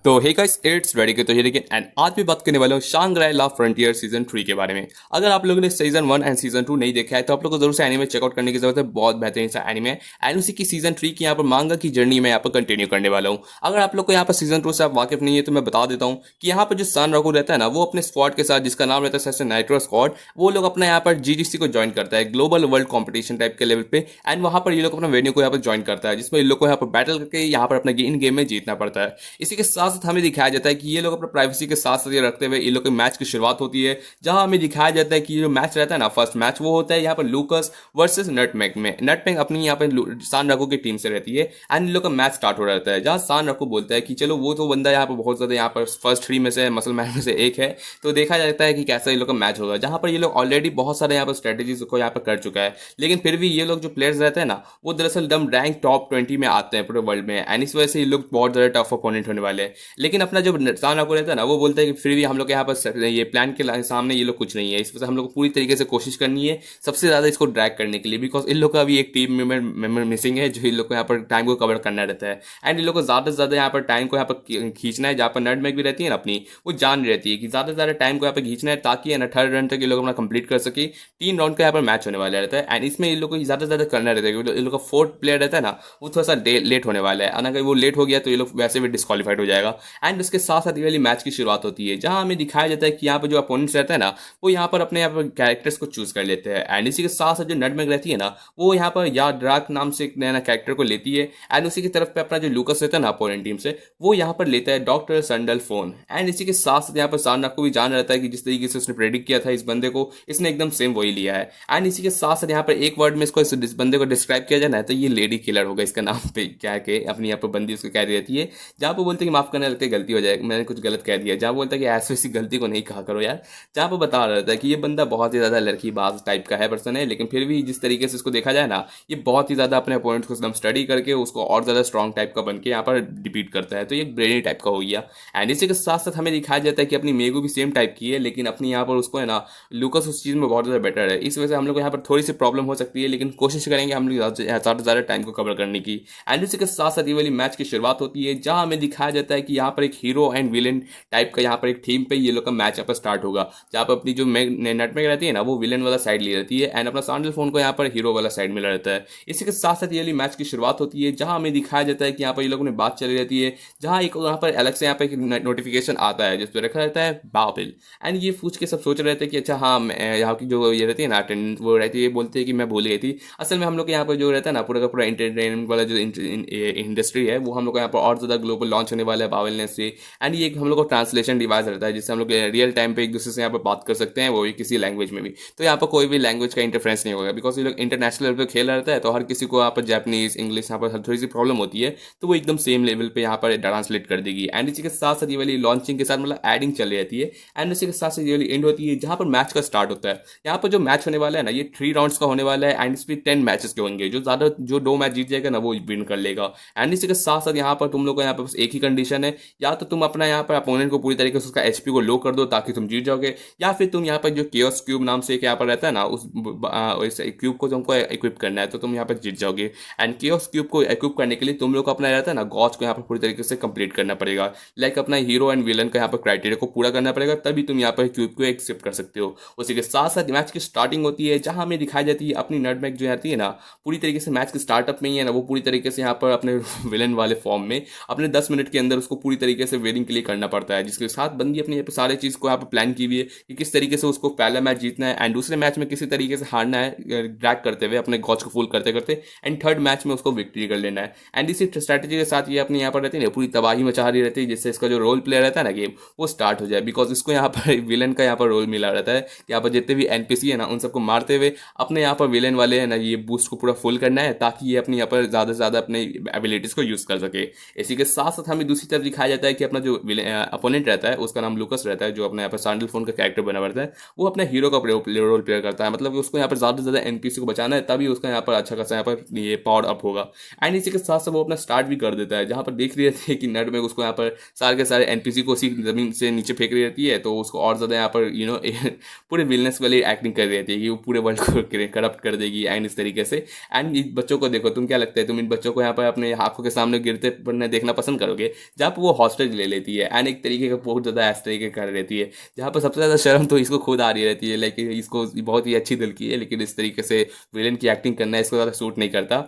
तो hey guys it's ready के तो ये देखिए एंड आज भी बात करने वाला हूँ शांघाई ला फ्रंटियर सीजन 3 के बारे में। अगर आप लोगों ने सीजन 1 एंड सीजन 2 नहीं देखा है तो आप लोगों को जरूर से एनीमे चेकआउट करने की जरूरत है। बहुत बेहतरीन सा एनीमे है एंड उसी की सीजन 3 की यहाँ पर मांगा की जर्नी मैं यहाँ पर कंटिन्यू करने वाला हूँ। अगर आप लोग को यहाँ पर सीजन 2 से आप वाकिफ नहीं है तो मैं बता देता हूँ कि यहाँ पर जो सन राकू रहता है ना, वो अपने स्क्वाड के साथ जिसका नाम रहता है सबसे नाइट्रो स्क्वाड, वो लोग अपना यहाँ पर जीजीसी को ज्वाइन करता है ग्लोबल वर्ल्ड कॉम्पिटिशन टाइप के लेवल पे। एंड वहाँ पर ये लोग अपना वेन्यू को यहाँ पर ज्वाइन करता है जिसमें इन लोग को यहाँ पर बैटल करके यहाँ पर अपना इन गेम में जीतना पड़ता है। इसी के साथ साथ हमें दिखाया जाता है कि ये लोग अपना प्राइवेसी के साथ साथ ये रखते हुए ये लोग के मैच की शुरुआत होती है, जहां हमें दिखाया जाता है कि जो मैच रहता है ना, फर्स्ट मैच वो होता है यहाँ पर लूकस वर्सेस नटमेग में। नटमेग अपनी यहाँ पर सान राकू की टीम से रहती है एंड इन लोग का मैच स्टार्ट हो रहता है, जहां सान राकू बोलता है कि चलो वो तो बंदा यहाँ पर बहुत ज्यादा यहाँ पर फर्स्ट 3 में से मसल मैन में से एक है, तो देखा जाता है कि कैसा ये लोग का मैच होगा। जहां पर ये लोग ऑलरेडी बहुत सारे यहाँ पर स्ट्रेटेजीज को यहाँ पर कर चुका है, लेकिन फिर भी ये लोग जो प्लेयर्स रहते हैं ना, वो दरअसल दम रैंक टॉप 20 में आते हैं पूरे वर्ल्ड में एंड इस वजह से ये लोग बहुत ज्यादा टफ अपोनेंट होने वाले हैं। लेकिन अपना जो सान राकू रहता है ना, वो बोलता है कि फिर भी हम लोग यहाँ पर ये प्लान के सामने ये लोग कुछ नहीं है, इस वजह से हम लोग को पूरी तरीके से कोशिश करनी है सबसे ज्यादा इसको ड्रैग करने के लिए, बिकॉज इन लोग का भी एक टीम मेंबर मिसिंग है जो इन लोग को यहाँ पर टाइम को कवर करना रहता है एंड इन लोग को ज्यादा से ज्यादा यहाँ पर टाइम को यहाँ पर खींचना है। जहाँ पर नटमेग भी रहती है ना अपनी, वो जान रहती है कि ज्यादा से ज्यादा टाइम को यहाँ पर खींचना है ताकि है ना 3rd रन तक ये लोग अपना कंप्लीट कर सके। 3 राउंड का यहाँ पर मैच होने वाला रहता है एंड इसमें इन लोग को ज्यादा से ज्यादा करना रहता है क्योंकि इन लोग का 4th प्लेयर रहता है ना, वो थोड़ा सा लेट होने वाला है, अगर वो लेट हो गया तो ये लोग वैसे भी डिस्क्वालीफाइड हो जाएगा। एंड उसके साथ साथ ये वाली मैच की शुरुआत होती है जहां हमें दिखाया जाता है कि यहाँ पर जो अपोनेंट्स रहता है ना, वो यहाँ पर अपने यहाँ पर कैरेक्टर्स को चूज कर लेते हैं एंड इसी के साथ साथ जो नटमेग रहती है ना, वो यहाँ पर या ड्राक नाम से एक नया कैरेक्टर को लेती है एंड उसी की तरफ पे अपना जो लूकस रहता है ना अपोनेंट टीम से, वो यहाँ पर लेता है डॉक्टर संडल फोन। एंड इसी के साथ साथ यहाँ पर सान राकू भी जान रहता है कि जिस तरीके से उसने प्रेडिक्ट किया था इस बंदे को, इसने एकदम सेम वही लिया है। एंड इसी के साथ साथ यहाँ पर एक वर्ड में इसको इस बंदे को डिस्क्राइब किया जाए ना, तो ये लेडी किलर होगा इसका नाम पे क्या के अपनी यहाँ पर बंदी उसको कह रही रहती है, जहाँ पर बोलते हैं कि माफ करने लगते गलती हो जाए, मैंने कुछ गलत कह दिया, जहाँ बोलता है कि ऐसी वैसी गलती को नहीं कहा करो यार। जहाँ पर बता रहा था कि ये बंदा बहुत ही ज्यादा लड़कीबाज टाइप का है पर्सन है, लेकिन फिर भी जिस तरीके से इसको देखा जाए ना, ये बहुत ही ज्यादा अपने अपोनेंट को एकदम स्टडी करके उसको और ज्यादा स्ट्रॉन्ग टाइप का बन के यहाँ पर डिपीट करता है, तो ये ब्रेनी टाइप का हो गया। एंड इसी के साथ साथ हमें दिखाया जाता है कि अपनी मेगू भी सेम टाइप की है, लेकिन अपनी यहाँ पर उसको है ना लूकस उस चीज में बहुत ज्यादा बेटर है, इस वजह से हम लोग को यहाँ पर थोड़ी सी प्रॉब्लम हो सकती है, लेकिन कोशिश करेंगे हम लोग ज्यादा से ज्यादा टाइम को कवर करने की। एंड इसी के साथ साथ ये वाली मैच की शुरुआत होती है जहां हमें दिखाया जाता है कि यहाँ पर एक हीरो एंड विलेन टाइप का यहाँ पर एक थीम पे ये लोग का मैच यहाँ पर स्टार्ट होगा, जहाँ पर अपनी जो नटमेग रहती है ना, वो विलेन वाला साइड ले रहती है एंड अपना सैंडल फोन को यहाँ पर हीरो वाला साइड मिला रहता है। इसी के साथ साथ ये वाली मैच की शुरुआत होती है जहां हमें दिखाया जाता है कि यहाँ पर ये लोगों ने बात चली रहती है, जहां एक यहाँ पर अलग से यहाँ पर एक नोटिफिकेशन आता है जिस पर रखा रहता है बाबिल। एंड ये पूछ के सब सोच रहे थे कि अच्छा हाँ, यहाँ की जो ये रहती है ना अटेंडेंस वो रहती है, ये बोलते हैं कि मैं भूल गई थी। असल में हम लोग यहाँ पर जो रहता है ना पूरा का पूरा एंटरटेनमेंट वाला जो इंडस्ट्री है, वो हम लोग यहाँ पर और ज़्यादा ग्लोबल लॉन्च होने वाला है बाबिल से। एंड ये हम लोग को ट्रांसलेशन डिवाइस रहता है जिससे हम लोग रियल टाइम पे एक दूसरे से यहाँ पर बात कर सकते हैं, वो भी किसी लैंग्वेज में भी। तो यहाँ पर कोई भी लैंग्वेज का इंटरफेरेंस नहीं होगा, बिकॉज ये लोग इंटरनेशनल लेवल पर खेल रहता है, तो हर किसी को यहाँ पर जापानीज इंग्लिश यहाँ पर थोड़ी सी प्रॉब्लम होती है, तो वो एकदम सेम लेवल पे यहाँ पर ट्रांसलेट कर देगी। एंड इसी के साथ साथ ये वाली लॉन्चिंग के साथ मतलब एडिंग चल रहती है एंड इसी के साथ साथ ये वाली एंड होती है जहाँ पर मैच का स्टार्ट होता है। यहाँ पर जो मैच होने वाला है ना, ये 3 राउंड्स का होने वाला है एंड इस पर 10 मैचेस के होंगे, जो 2 मैच जीत जाएगा ना वो विन कर लेगा। एंड इसी के साथ साथ यहाँ पर तुम लोग को यहाँ पर बस एक ही कंडीशन है, या तो तुम अपना यहाँ पर अपोनेंट को पूरी तरीके से उसका एचपी को लो कर दो ताकि तुम जीत जाओगे, या फिर तुम यहाँ पर जो केओस क्यूब नाम से यहाँ पर रहता है ना, उस क्यूब को तुमको इक्विप करना है तो तुम यहाँ पर जीत जाओगे। एंड केओस क्यूब को इक्विप करने के लिए तुम लोग को अपना रहता है ना गॉज को यहाँ पर पूरी तरीके से कंप्लीट करना पड़ेगा, लाइक अपना हीरो एंड विलन का यहाँ पर क्राइटेरिया को पूरा करना पड़ेगा, तभी तुम यहाँ पर क्यूब को एक्सेप्ट कर सकते हो। उसी के साथ साथ मैच की स्टार्टिंग होती है जहां हमें दिखाई जाती है अपनी नटमेग जो आती है ना, पूरी तरीके से मैच के स्टार्टअप में ही है ना, वो पूरी तरीके से यहाँ पर अपने विलन वाले फॉर्म में अपने 10 मिनट के अंदर उसको पूरी तरीके से वेलिंग के लिए करना पड़ता है, जिसके साथ बंदी अपनी यहाँ पर सारे चीज़ को यहाँ पर प्लान की हुई है कि किस तरीके से उसको पहला मैच जीतना है एंड दूसरे मैच में किसी तरीके से हारना है ड्रैग करते हुए अपने गॉज को फुल करते करते, एंड 3rd मैच में उसको विक्ट्री कर लेना है। एंड इसी स्ट्रैटेजी के साथ ये अपनी यहाँ पर रहती है पूरी तबाही मचा रही रहती है, जिससे इसका जो रोल प्लेयर रहता है ना गेम, वो स्टार्ट हो जाए, बिकॉज इसको यहाँ पर विलन का यहाँ पर रोल मिला रहता है। यहाँ पर जितने भी एनपीसी है ना, उन सबको मारते हुए अपने यहाँ पर विलेन वाले है ना ये बूस्ट को पूरा फुल करना है ताकि ये अपनी यहाँ पर ज़्यादा से ज़्यादा अपने एबिलिटीज को यूज़ कर सके। इसी के साथ साथ हमें दूसरी तरफ दिखाया जाता है कि अपना जो अपोनेंट रहता है उसका नाम लूकस रहता है, जो अपने यहाँ पर सैंडल फोन का कैरेक्टर बना रहता है, वो अपने हीरो का रोल प्ले करता है, मतलब उसको यहाँ पर ज़्यादा से ज़्यादा एनपीसी को बचाना है, तभी उसका यहाँ पर अच्छा खासा यहाँ पर ये पावर अप होगा। एंड इसी के साथ साथ वो अपना स्टार्ट भी कर देता है, जहाँ पर देख रही रहती है कि नेट में उसको यहाँ पर सारे के सारे एनपीसी को उसी जमीन से नीचे फेंक रही रहती है, तो उसको और ज़्यादा यहाँ पर पूरे विलनेस वाली एक्टिंग कर रही रहती है कि वो पूरे वर्ल्ड को करप्ट कर देगी एंड इस तरीके से। एंड इन बच्चों को देखो, तुम क्या लगता है, तुम इन बच्चों को यहाँ पर अपने आंखों के सामने गिरते पड़ने देखना पसंद करोगे? जहाँ पर वो हॉस्टेज ले लेती है एंड एक तरीके का बहुत ज़्यादा इस तरीके कर रहती है, जहाँ पर सबसे ज़्यादा शर्म तो इसको खुद आ रही रहती है। लाइक इसको बहुत ही अच्छी दिल की है, लेकिन इस तरीके से विलेन की एक्टिंग करना इसको ज़्यादा सूट नहीं करता।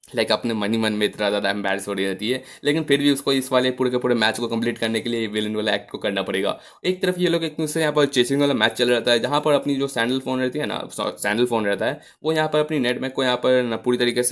लाइक अपने मन ही मन में इतना ज़्यादा एम्बैरस हो रही रहती है, लेकिन फिर भी उसको इस वाले पूरे के पूरे मैच को कंप्लीट करने के लिए विलन वाला एक्ट को करना पड़ेगा। एक तरफ ये लोग एक दूसरे यहाँ पर चेसिंग वाला मैच चल रहता है, जहाँ पर अपनी जो सैंडल फोन रहती है ना, सैंडल फोन रहता है, वो यहाँ पर अपनी नेट मैक को यहाँ पर पूरी तरीके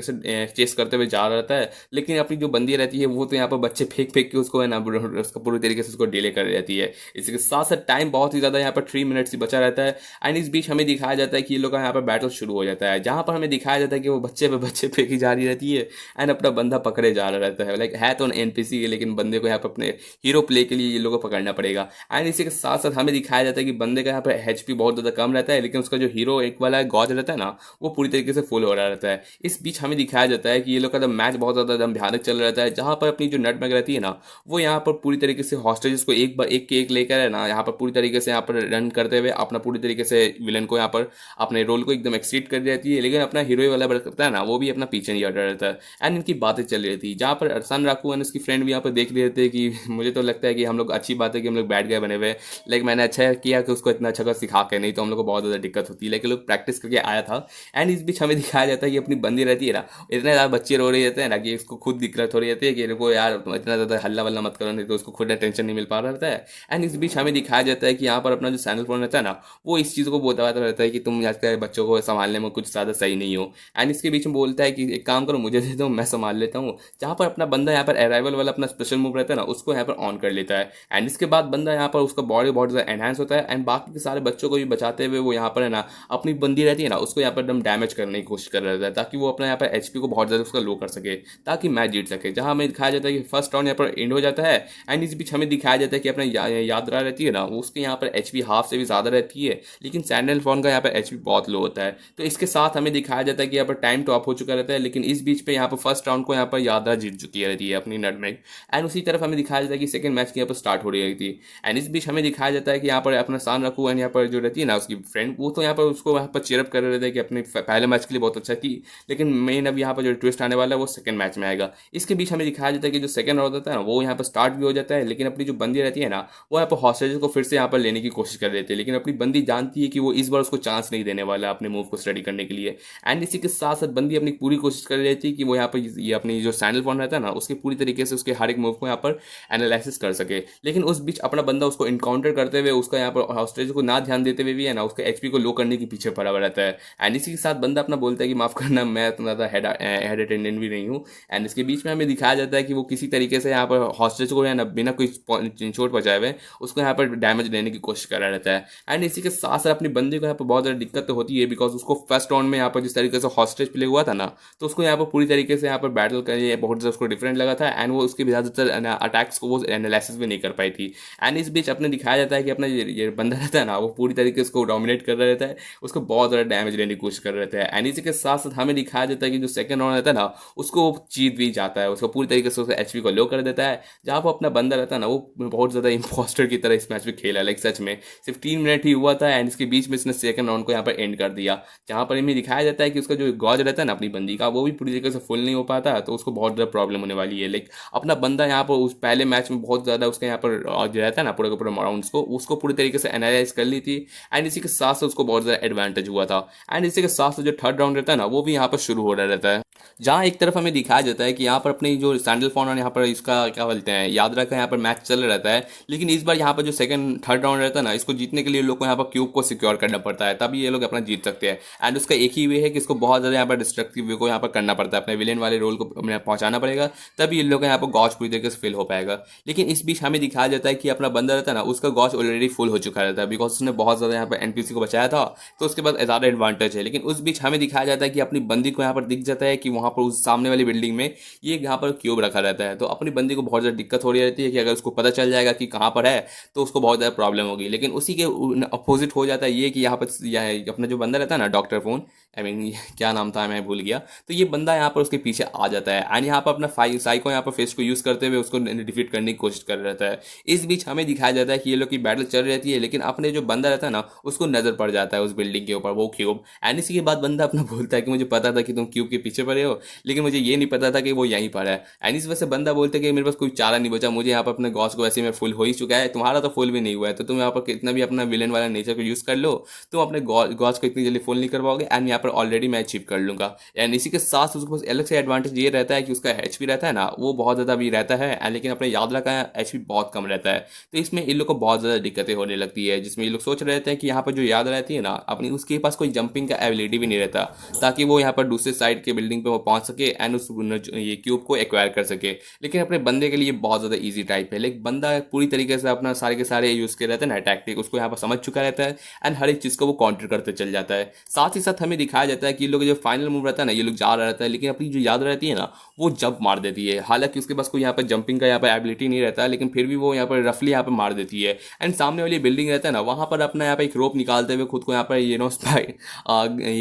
से चेस करते हुए जा रहा रहता है। लेकिन अपनी जो बंदी रहती है वो तो यहाँ पर बच्चे फेंक फेंक के उसको है ना उसको पूरी तरीके से उसको डिले कर रहती है। इसके साथ साथ टाइम बहुत ही ज़्यादा यहाँ पर 3 मिनट्स ही बचा रहता है एंड इस बीच हमें दिखाया जाता है कि ये लोग का यहाँ पर बैटल शुरू हो जाता है, जहाँ पर हमें दिखाया जाता है कि वो बच्चे पे बच्चे फेंकी जा रही रहती है एंड अपना बंदा पकड़े जा रहा रहता है। लाइक है तो एनपीसी, लेकिन बंदे को यहाँ पर अपने हीरो प्ले के लिए ये लोगों को पकड़ना पड़ेगा। एंड इसी के साथ साथ हमें दिखाया जाता है कि बंदे का यहाँ पर एचपी बहुत ज़्यादा कम रहता है, लेकिन उसका जो हीरो एक वाला गॉज रहता है ना, वो पूरी तरीके से फुल हो रहा रहता है। इस बीच हमें दिखाया जाता है कि ये लोग का मैच बहुत ज़्यादा एकदम भयानक चल रहा रहता है, जहाँ पर अपनी जो नटमैग रहती है ना, वो यहाँ पर पूरी तरीके से हॉस्टेजेस को एक बार एक के एक लेकर है ना, यहाँ पर पूरी तरीके से यहाँ पर रन करते हुए अपना पूरी तरीके से विलन को यहाँ पर अपने रोल को एकदम एक्सीड कर देती है। लेकिन अपना हीरो वाला करता है ना, वो भी अपना पीछे नहीं हट रहता है एंड इनकी बातें चल रही थी, जहाँ पर सन राकू एंड उसकी फ्रेंड भी यहाँ पर देख रहे थे कि मुझे तो लगता है कि हम लोग अच्छी बात है कि हम लोग बैठ गए बने हुए। लाइक मैंने अच्छा किया कि उसको इतना अच्छा का सिखा के, नहीं तो हम लोग को बहुत ज़्यादा दिक्कत होती है। लेकिन लोग प्रैक्टिस करके आया था एंड इस बीच हमें दिखाया जाता है कि अपनी बंदी रहती है ना, इतने ज़्यादा बच्चे रो रहे रहते हैं ना कि इसको खुद दिक्कत हो रही रहती है कि इनको यार तुम इतना ज़्यादा हल्ला वल्ला मत करो, नहीं तो उसको खुद टेंशन नहीं मिल पा रहा रहता है। एंड इस बीच हमें दिखाया जाता है कि यहाँ पर अपना जो सैंडल फोन रहता है ना, वो इस चीज़ को बताता रहता है कि तुम आजकल बच्चों को संभालने में कुछ ज़्यादा सही नहीं हो। एंड इसके बीच में बोलता है कि एक काम करो, मुझे दे दो, मैं संभाल लेता हूँ। जहाँ पर अपना बंदा यहाँ पर अराइवल वाला अपना स्पेशल मूव रहता है ना, उसको यहाँ पर ऑन कर लेता है एंड इसके बाद बंदा यहाँ पर उसका बॉडी बहुत ज़्यादा एनहांस होता है एंड बाकी के सारे बच्चों को भी बचाते हुए वो यहाँ पर है ना अपनी बंदी रहती है ना, उसको यहाँ पर एकदम डैमेज करने की कोशिश कर रहा है, ताकि वो अपना यहाँ पर एचपी को बहुत ज़्यादा उसका लो कर सके, ताकि मैच जीत सके। जहाँ हमें दिखाया जाता है कि फर्स्ट राउंड यहाँ पर एंड हो जाता है एंड इस बीच हमें दिखाया जाता है कि अपना यात्रा रहती है ना, उसके यहाँ पर एचपी हाफ से भी ज़्यादा रहती है, लेकिन सैंडल फोन का यहाँ पर एचपी बहुत लो होता है। तो इसके साथ हमें दिखाया जाता है कि यहाँ पर टाइम टॉप हो चुका रहता है, लेकिन इस बीच पे यहाँ पर फर्स्ट राउंड को यहाँ पर यात्रा जीत चुकी रहती है अपनी नटमैग। एंड उसी तरफ हमें दिखाया जाता है कि सेकंड मैच की यहाँ पर स्टार्ट हो रही थी एंड इस बीच हमें दिखाया जाता है कि यहाँ पर अपना सान रखू एंड यहाँ पर जो रहती है ना उसकी फ्रेंड, वो तो यहाँ पर उसको यहाँ पर चेयरअप कर रहे थे कि अपने पहले मैच के लिए बहुत अच्छा की, लेकिन मेन अब यहाँ पर जो ट्विस्ट आने वाला है वो सेकंड मैच में आएगा। इसके बीच हमें दिखाया जाता है कि जो सेकंड राउंड होता है ना, वो यहाँ पर स्टार्ट भी हो जाता है, लेकिन अपनी जो बंदी रहती है ना, वो यहाँ पर हॉस्टेजेस को फिर से यहाँ पर लेने की कोशिश कर देती है, लेकिन अपनी बंदी जानती है कि वो इस बार उसको चांस नहीं देने वाला अपने मूव को स्टडी करने के लिए। एंड इसी के साथ साथ बंदी अपनी पूरी कोशिश कर रही थी कि वो यहाँ पर ये अपनी जो सैंडल फोन रहता है ना, उसके पूरी तरीके से उसके हर एक मूव को यहाँ पर एनालिसिस कर सके। लेकिन उस बीच अपना बंदा उसको इनकाउंटर करते हुए उसका यहाँ पर हॉस्टेज को ना ध्यान देते हुए भी है ना, उसका एचपी को लो करने के पीछे पड़ा हुआ रहता है। एंड इसी के साथ बंदा अपना बोलता है कि माफ करना, मैं इतना ज़्यादा हेड अटेंडेंट भी नहीं हूँ। एंड इसके बीच में हमें दिखाया जाता है कि वो किसी तरीके से यहाँ पर हॉस्टेज को है ना बिना कोई चोट पहुंचाए हुए उसको यहाँ पर डैमेज देने की कोशिश कर रहा रहता है। एंड इसी के साथ साथ अपनी बंदी को यहाँ पर बहुत ज़्यादा दिक्कत तो होती है, बिकॉज उसको फर्स्ट राउंड में यहाँ पर जिस तरीके से हॉस्टेज प्ले हुआ था ना, तो उसको यहाँ पर पूरी तरीके से यहाँ पर बैटल करने बहुत ज़्यादा उसको डिफरेंट लगा था एंड वो उसके ज़्यादातर अटैक्स को वो एनालिसिस भी नहीं कर पाई थी। एंड इस बीच अपने दिखाया जाता है कि अपना ये बंदा रहता है ना, वो पूरी तरीके से उसको डोमिनेट कर रहा रहता है, उसको बहुत ज़्यादा डैमेज देने की कोशिश कर रहे थे। एंड इसी के साथ साथ हमें दिखाया जाता है कि जो सेकंड राउंड रहता है ना, उसको जीत भी जाता है, उसको पूरी तरीके से उसका एचपी को लो कर देता है। जहाँ पर अपना बंदा रहता है ना, वो बहुत ज़्यादा इंपोस्टर की तरह इस मैच में खेला, लाइक सच में सिर्फ 3 मिनट ही हुआ था एंड इसके बीच में इसने सेकंड राउंड को यहाँ पर एंड कर दिया। जहाँ पर हमें दिखाया जाता है कि उसका जो गॉज रहता है ना अपनी बंदी का, वो भी पूरी तरीके से फुल नहीं हो पाता, तो उसको बहुत ज़्यादा प्रॉब्लम होने वाली है। लाइक अपना बंदा यहाँ पर उस पहले मैच में बहुत ज़्यादा उसका यहाँ पर जो रहता है ना पूरे के पूरे राउंड्स को उसको पूरी तरीके से एनालाइज कर ली थी एंड इसी के साथ साथ उसको बहुत ज़्यादा एडवांटेज हुआ था। एंड इसी के साथ साथ जो थर्ड राउंड रहता है ना, वो भी यहाँ पर शुरू हो रहा रहता है, जहाँ एक तरफ हमें दिखाया जाता है कि यहाँ पर अपनी जो सैंडल फोन और यहाँ पर इसका क्या बोलते हैं यात्रा का यहाँ पर मैच चल रहता है, लेकिन इस बार यहाँ पर जो सेकंड थर्ड राउंड रहता है ना, इसको जीतने के लिए लोग को यहाँ पर क्यूब को सिक्योर करना पड़ता है, तभी ये लोग अपना जीत सकते हैं। एंड उसका एक ही वे है कि इसको बहुत ज़्यादा यहाँ पर डिस्ट्रक्टिव वे को यहाँ पर करना पड़ता है, अपने विलेन वाले रोल को पहुंचाना पड़ेगा, तभी ये लोग यहाँ पर गॉज पूरी तरीके से फिल हो पाएगा। लेकिन इस बीच हमें दिखाया जाता है कि अपना बंदा रहता है ना, उसका गॉज ऑलरेडी फुल हो चुका रहता है, बिकॉज उसने बहुत ज़्यादा यहाँ पर एनपीसी को बचाया था, तो उसके बाद ज़्यादा एडवांटेज है। लेकिन उस बीच हमें दिखाया जाता है कि अपनी बंदी को यहाँ पर दिख जाता है कि वहाँ पर उस सामने वाली बिल्डिंग में ये यहाँ पर क्यूब रखा रहता है, तो अपनी बंदी को बहुत ज़्यादा दिक्कत हो रही रहती है कि अगर उसको पता चल जाएगा कि कहाँ पर है तो उसको बहुत ज़्यादा प्रॉब्लम होगी। लेकिन उसी के अपोजिट हो जाता है ये कि यहाँ पर अपना जो बंदा रहता है ना डॉक्टर फोन, आई मीन क्या नाम था मैं भूल गया, तो ये बंदा यहाँ पर उसके पीछे आ जाता है एंड यहाँ पर अपना साइको यहाँ पर फेस को यूज़ करते हुए उसको डिफीट करने की कोशिश कर रहता है। इस बीच हमें दिखाया जाता है कि ये लोग की बैटल चल रहती है, लेकिन अपने जो बंदा रहता है ना उसको नजर पड़ जाता है उस बिल्डिंग के ऊपर वो क्यूब। एंड इसी के बाद बंदा अपना बोलता है कि मुझे पता था कि तुम क्यूब के पीछे पड़े रहे हो, लेकिन मुझे ये नहीं पता था कि वो यहीं पर है। एंड इस वजह से बंदा बोलते कि मेरे पास कोई चारा नहीं बचा, मुझे यहाँ पर अपने गॉस को वैसे में फुल हो ही चुका है, तुम्हारा तो फुल भी नहीं हुआ है, तो तुम यहाँ पर कितना भी अपना विलन वाला नेचर को यूज़ कर लो, तुम अपने गॉस को इतनी जल्दी फुल नहीं कर पाओगे, एंड यहाँ पर ऑलरेडी मैं अचीव कर लूँगा। एंड इसी के साथ उसके पास अलग से एडवांटेज ये रहता है कि उसका एचपी रहता है ना, वो बहुत ज़्यादा भी रहता है, लेकिन अपने यादरा का एचपी बहुत कम रहता है। तो इसमें इन लोग को बहुत ज़्यादा दिक्कतें होने लगती है, जिसमें ये लोग सोच रहे थे कि यहाँ पर जो याद रहती है ना अपनी, उसके पास कोई जंपिंग का एबिलिटी भी नहीं रहता, ताकि वो यहाँ पर दूसरे साइड के बिल्डिंग पे वो पहुंच सके एंड उस ये क्यूब को एक्वायर कर सके। लेकिन अपने बंदे के लिए बहुत ज़्यादा ईजी टाइप है, लेकिन बंदा पूरी तरीके से अपना सारे के सारे यूज़ के रहते हैं ना टैक्टिक, उसको यहाँ पर समझ चुका रहता है एंड हर एक चीज़ को वो काउंटर करते चल जाता है। साथ ही साथ हमें दिखाया जाता है कि ये लोग जो फाइनल मूव रहता है ना, ये लोग जा रहा रहता है, लेकिन अपनी जो याद रहती है ना वो जंप मार देती है। हालांकि उसके पास कोई यहाँ पर जंपिंग का यहाँ पर एबिलिटी नहीं रहता है, लेकिन फिर भी वो यहाँ पर रफली यहाँ पर मार देती है। एंड सामने वाली बिल्डिंग रहता है ना, वहाँ पर अपना यहाँ पर एक रोप निकालते हुए खुद को यहाँ पर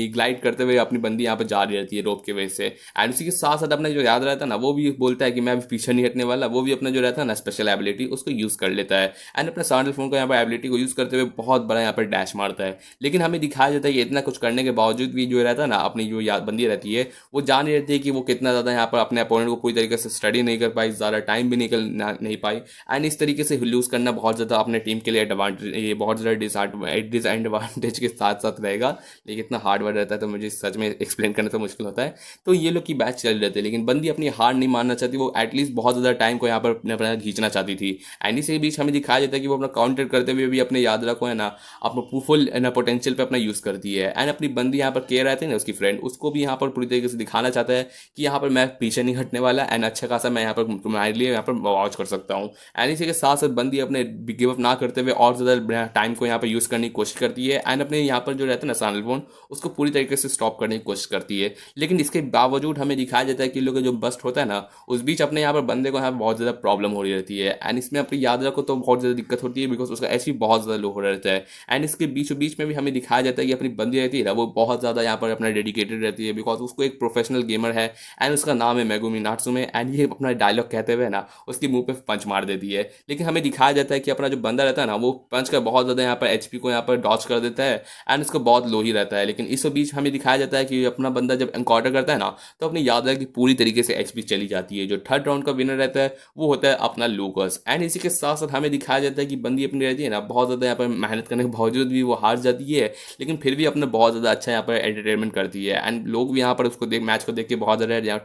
ग्लाइड करते हुए अपनी बंदी यहाँ पर जा रही रहती है रोप की वजह से। एंड उसी के साथ साथ अपना जो याद रहता है ना, वो भी बोलता है कि मैं अभी पीछे नहीं हटने वाला, वो भी अपना जो रहता है ना स्पेशल एबिलिटी उसको यूज़ कर लेता है एंड अपने सैंडल फोन को यहाँ पर एबिलिटी को यूज़ करते हुए बहुत बड़ा यहाँ पर डैश मारता है। लेकिन हमें दिखाया जाता है कि इतना कुछ करने के बावजूद भी जो रहता है ना, अपनी जो याद बंदी रहती है वो जान नहीं रहती है कि वो कितना ज़्यादा यहाँ पर अपने अपोनेंट को पूरी तरीके से स्टडी नहीं कर पाई, ज़्यादा टाइम भी निकल नहीं पाई, एंड इस तरीके से लूज़ करना बहुत ज़्यादा अपने टीम के लिए एडवांटेज, ये बहुत ज़्यादा डिसएडवांटेज के साथ साथ रहेगा। लेकिन इतना हार्ड वर्ड रहता है तो मुझे सच में एक्सप्लेन करना तो मुश्किल होता है। तो ये लोग की बैच चल रहे थे, लेकिन बंदी अपनी हार नहीं मानना चाहती, वो एटलीस्ट बहुत ज़्यादा टाइम को यहाँ पर अपना खींचना चाहती थी। एंड इसी बीच हमें दिखाया जाता है कि वो अपना काउंटर करते हुए भी अपने यादरा को है ना अपना फुल ना पोटेंशियल पे अपना यूज़ करती है। एंड अपनी बंदी यहाँ पर केयर रहती है ना उसकी फ्रेंड, उसको भी यहाँ पर पूरी तरीके से दिखाना चाहता है कि यहाँ पर मैं पीछे नहीं हटने वाला एंड अच्छा खासा मैं यहाँ पर तुम्हारे लिए यहाँ पर वॉच कर सकता हूँ। एंड इसी के साथ साथ बंदी अपने गिव अप ना करते हुए और ज़्यादा टाइम को यहाँ पर यूज़ करने की कोशिश करती है एंड अपने यहाँ पर जो रहता है ना सैंडल फोन उसको पूरी तरीके से स्टॉप करने की कोशिश करती है। लेकिन इसके बावजूद हमें दिखाया जाता है कि लोग जो बस्ट होता है ना उस बीच अपने यहाँ पर बंदे को यहाँ बहुत ज़्यादा प्रॉब्लम हो रही रहती है। एंड इसमें अपनी याद को तो बहुत ज़्यादा दिक्कत होती है बिकॉज उसका एचपी बहुत ज़्यादा लो हो रहता है। एंड इसके बीचों बीच में भी हमें दिखाया जाता है कि अपनी बंदी रहती है ना वो बहुत ज़्यादा यहाँ पर अपना डेडिकेटेड रहती है बिकॉज उसको एक प्रोफेशनल गेमर है एंड उसका नाम है मेगुमी नाट्सुमे। एंड ये अपना डायलॉग कहते हुए ना उसके मुंह पे पंच मार देती है। लेकिन हमें दिखाया जाता है कि अपना जो बंदा रहता है ना वो पंच का बहुत ज़्यादा यहाँ पर एचपी को यहाँ पर डॉच कर देता है एंड उसको बहुत लो ही रहता है। लेकिन इस बीच हमें दिखाया जाता है कि अपना बंदा जब एनकाउंटर करता है ना तो अपनी याद है कि पूरी तरीके से एचपी चली जाती है। जो थर्ड राउंड का विनर रहता है वो होता है अपना लूकस। एंड इसी के साथ साथ हमें दिखाया जाता है कि बंदी अपनी रहती है ना बहुत ज़्यादा यहाँ पर मेहनत करने के बावजूद भी वो हार जाती है, लेकिन फिर भी अपना बहुत ज़्यादा अच्छा यहाँ पर एंटरटेनमेंट करती है एंड लोग भी यहाँ पर उसको मैच को देख के बहुत ज़्यादा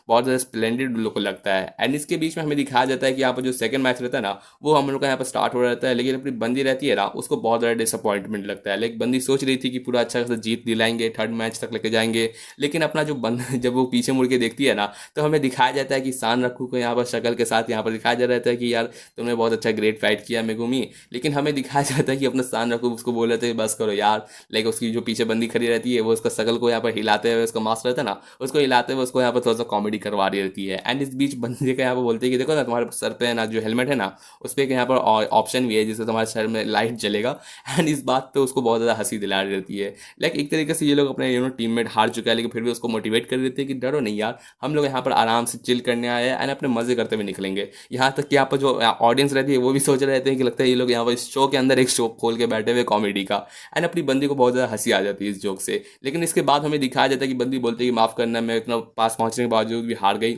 बहुत ज़्यादा स्प्लेंडेड लोग को लगता है। एंड इसके बीच में हमें दिखाया जाता है कि यहाँ पर जो सेकंड मैच रहता है ना वो हम लोग का यहाँ पर स्टार्ट हो रहता है, लेकिन अपनी बंदी रहती है ना उसको बहुत ज़्यादा डिसअपॉइंटमेंट लगता है। लेकिन बंदी सोच रही थी कि पूरा अच्छा खासा जीत दिलाएंगे, थर्ड मैच तक लेके जाएंगे, लेकिन अपना जो जब वो पीछे मुड़ के देखती है ना तो हमें दिखाया जाता है कि सान रखू को यहाँ पर शक्ल के साथ यहाँ पर दिखाया जा रहा था कि यार तुमने बहुत अच्छा ग्रेट फाइट किया मेगुमी। लेकिन हमें दिखाया जाता है कि अपना सान रखू उसको बोल रहे थे बस करो यार, लेकिन उसकी जो पीछे बंदी खड़ी रहती है वो उसका शक्ल को यहाँ पर हिलाते हुए, उसका मास्क रहता है ना उसको हिलाते हुए उसको यहाँ पर थोड़ा सा कॉमेडी करवा रही रहती है। एंड इस बीच बंदी का यहाँ पर बोलते हैं कि देखो ना तुम्हारे सर पे ना जो हेलमेट है ना उस पर यहाँ पर ऑप्शन भी है जिससे तुम्हारे सर में लाइट जलेगा। एंड इस बात पे उसको बहुत ज़्यादा हंसी दिला रही रहती है। लाइक एक तरीके से ये लोग अपने टीममेट हार चुका है लेकिन फिर भी उसको मोटिवेट कर देते हैं कि डरो नहीं यार, हम लोग यहाँ पर आराम से चिल करने आए हैं एंड अपने मजे करते हुए निकलेंगे। यहाँ तक कि यहाँ पर जो ऑडियंस रहती है वो भी सोच रहे थे कि लगता है ये लोग यहाँ पर इस शो के अंदर एक शो खोल के बैठे हुए कॉमेडी का। एंड अपनी बंदी को बहुत ज़्यादा हंसी आ जाती है इस जोक से। लेकिन इसके बाद हमें दिखाया जाता है कि बंदी बोलती है कि माफ़ करना मैं इतना पास पहुँचने के बावजूद भी हार गई,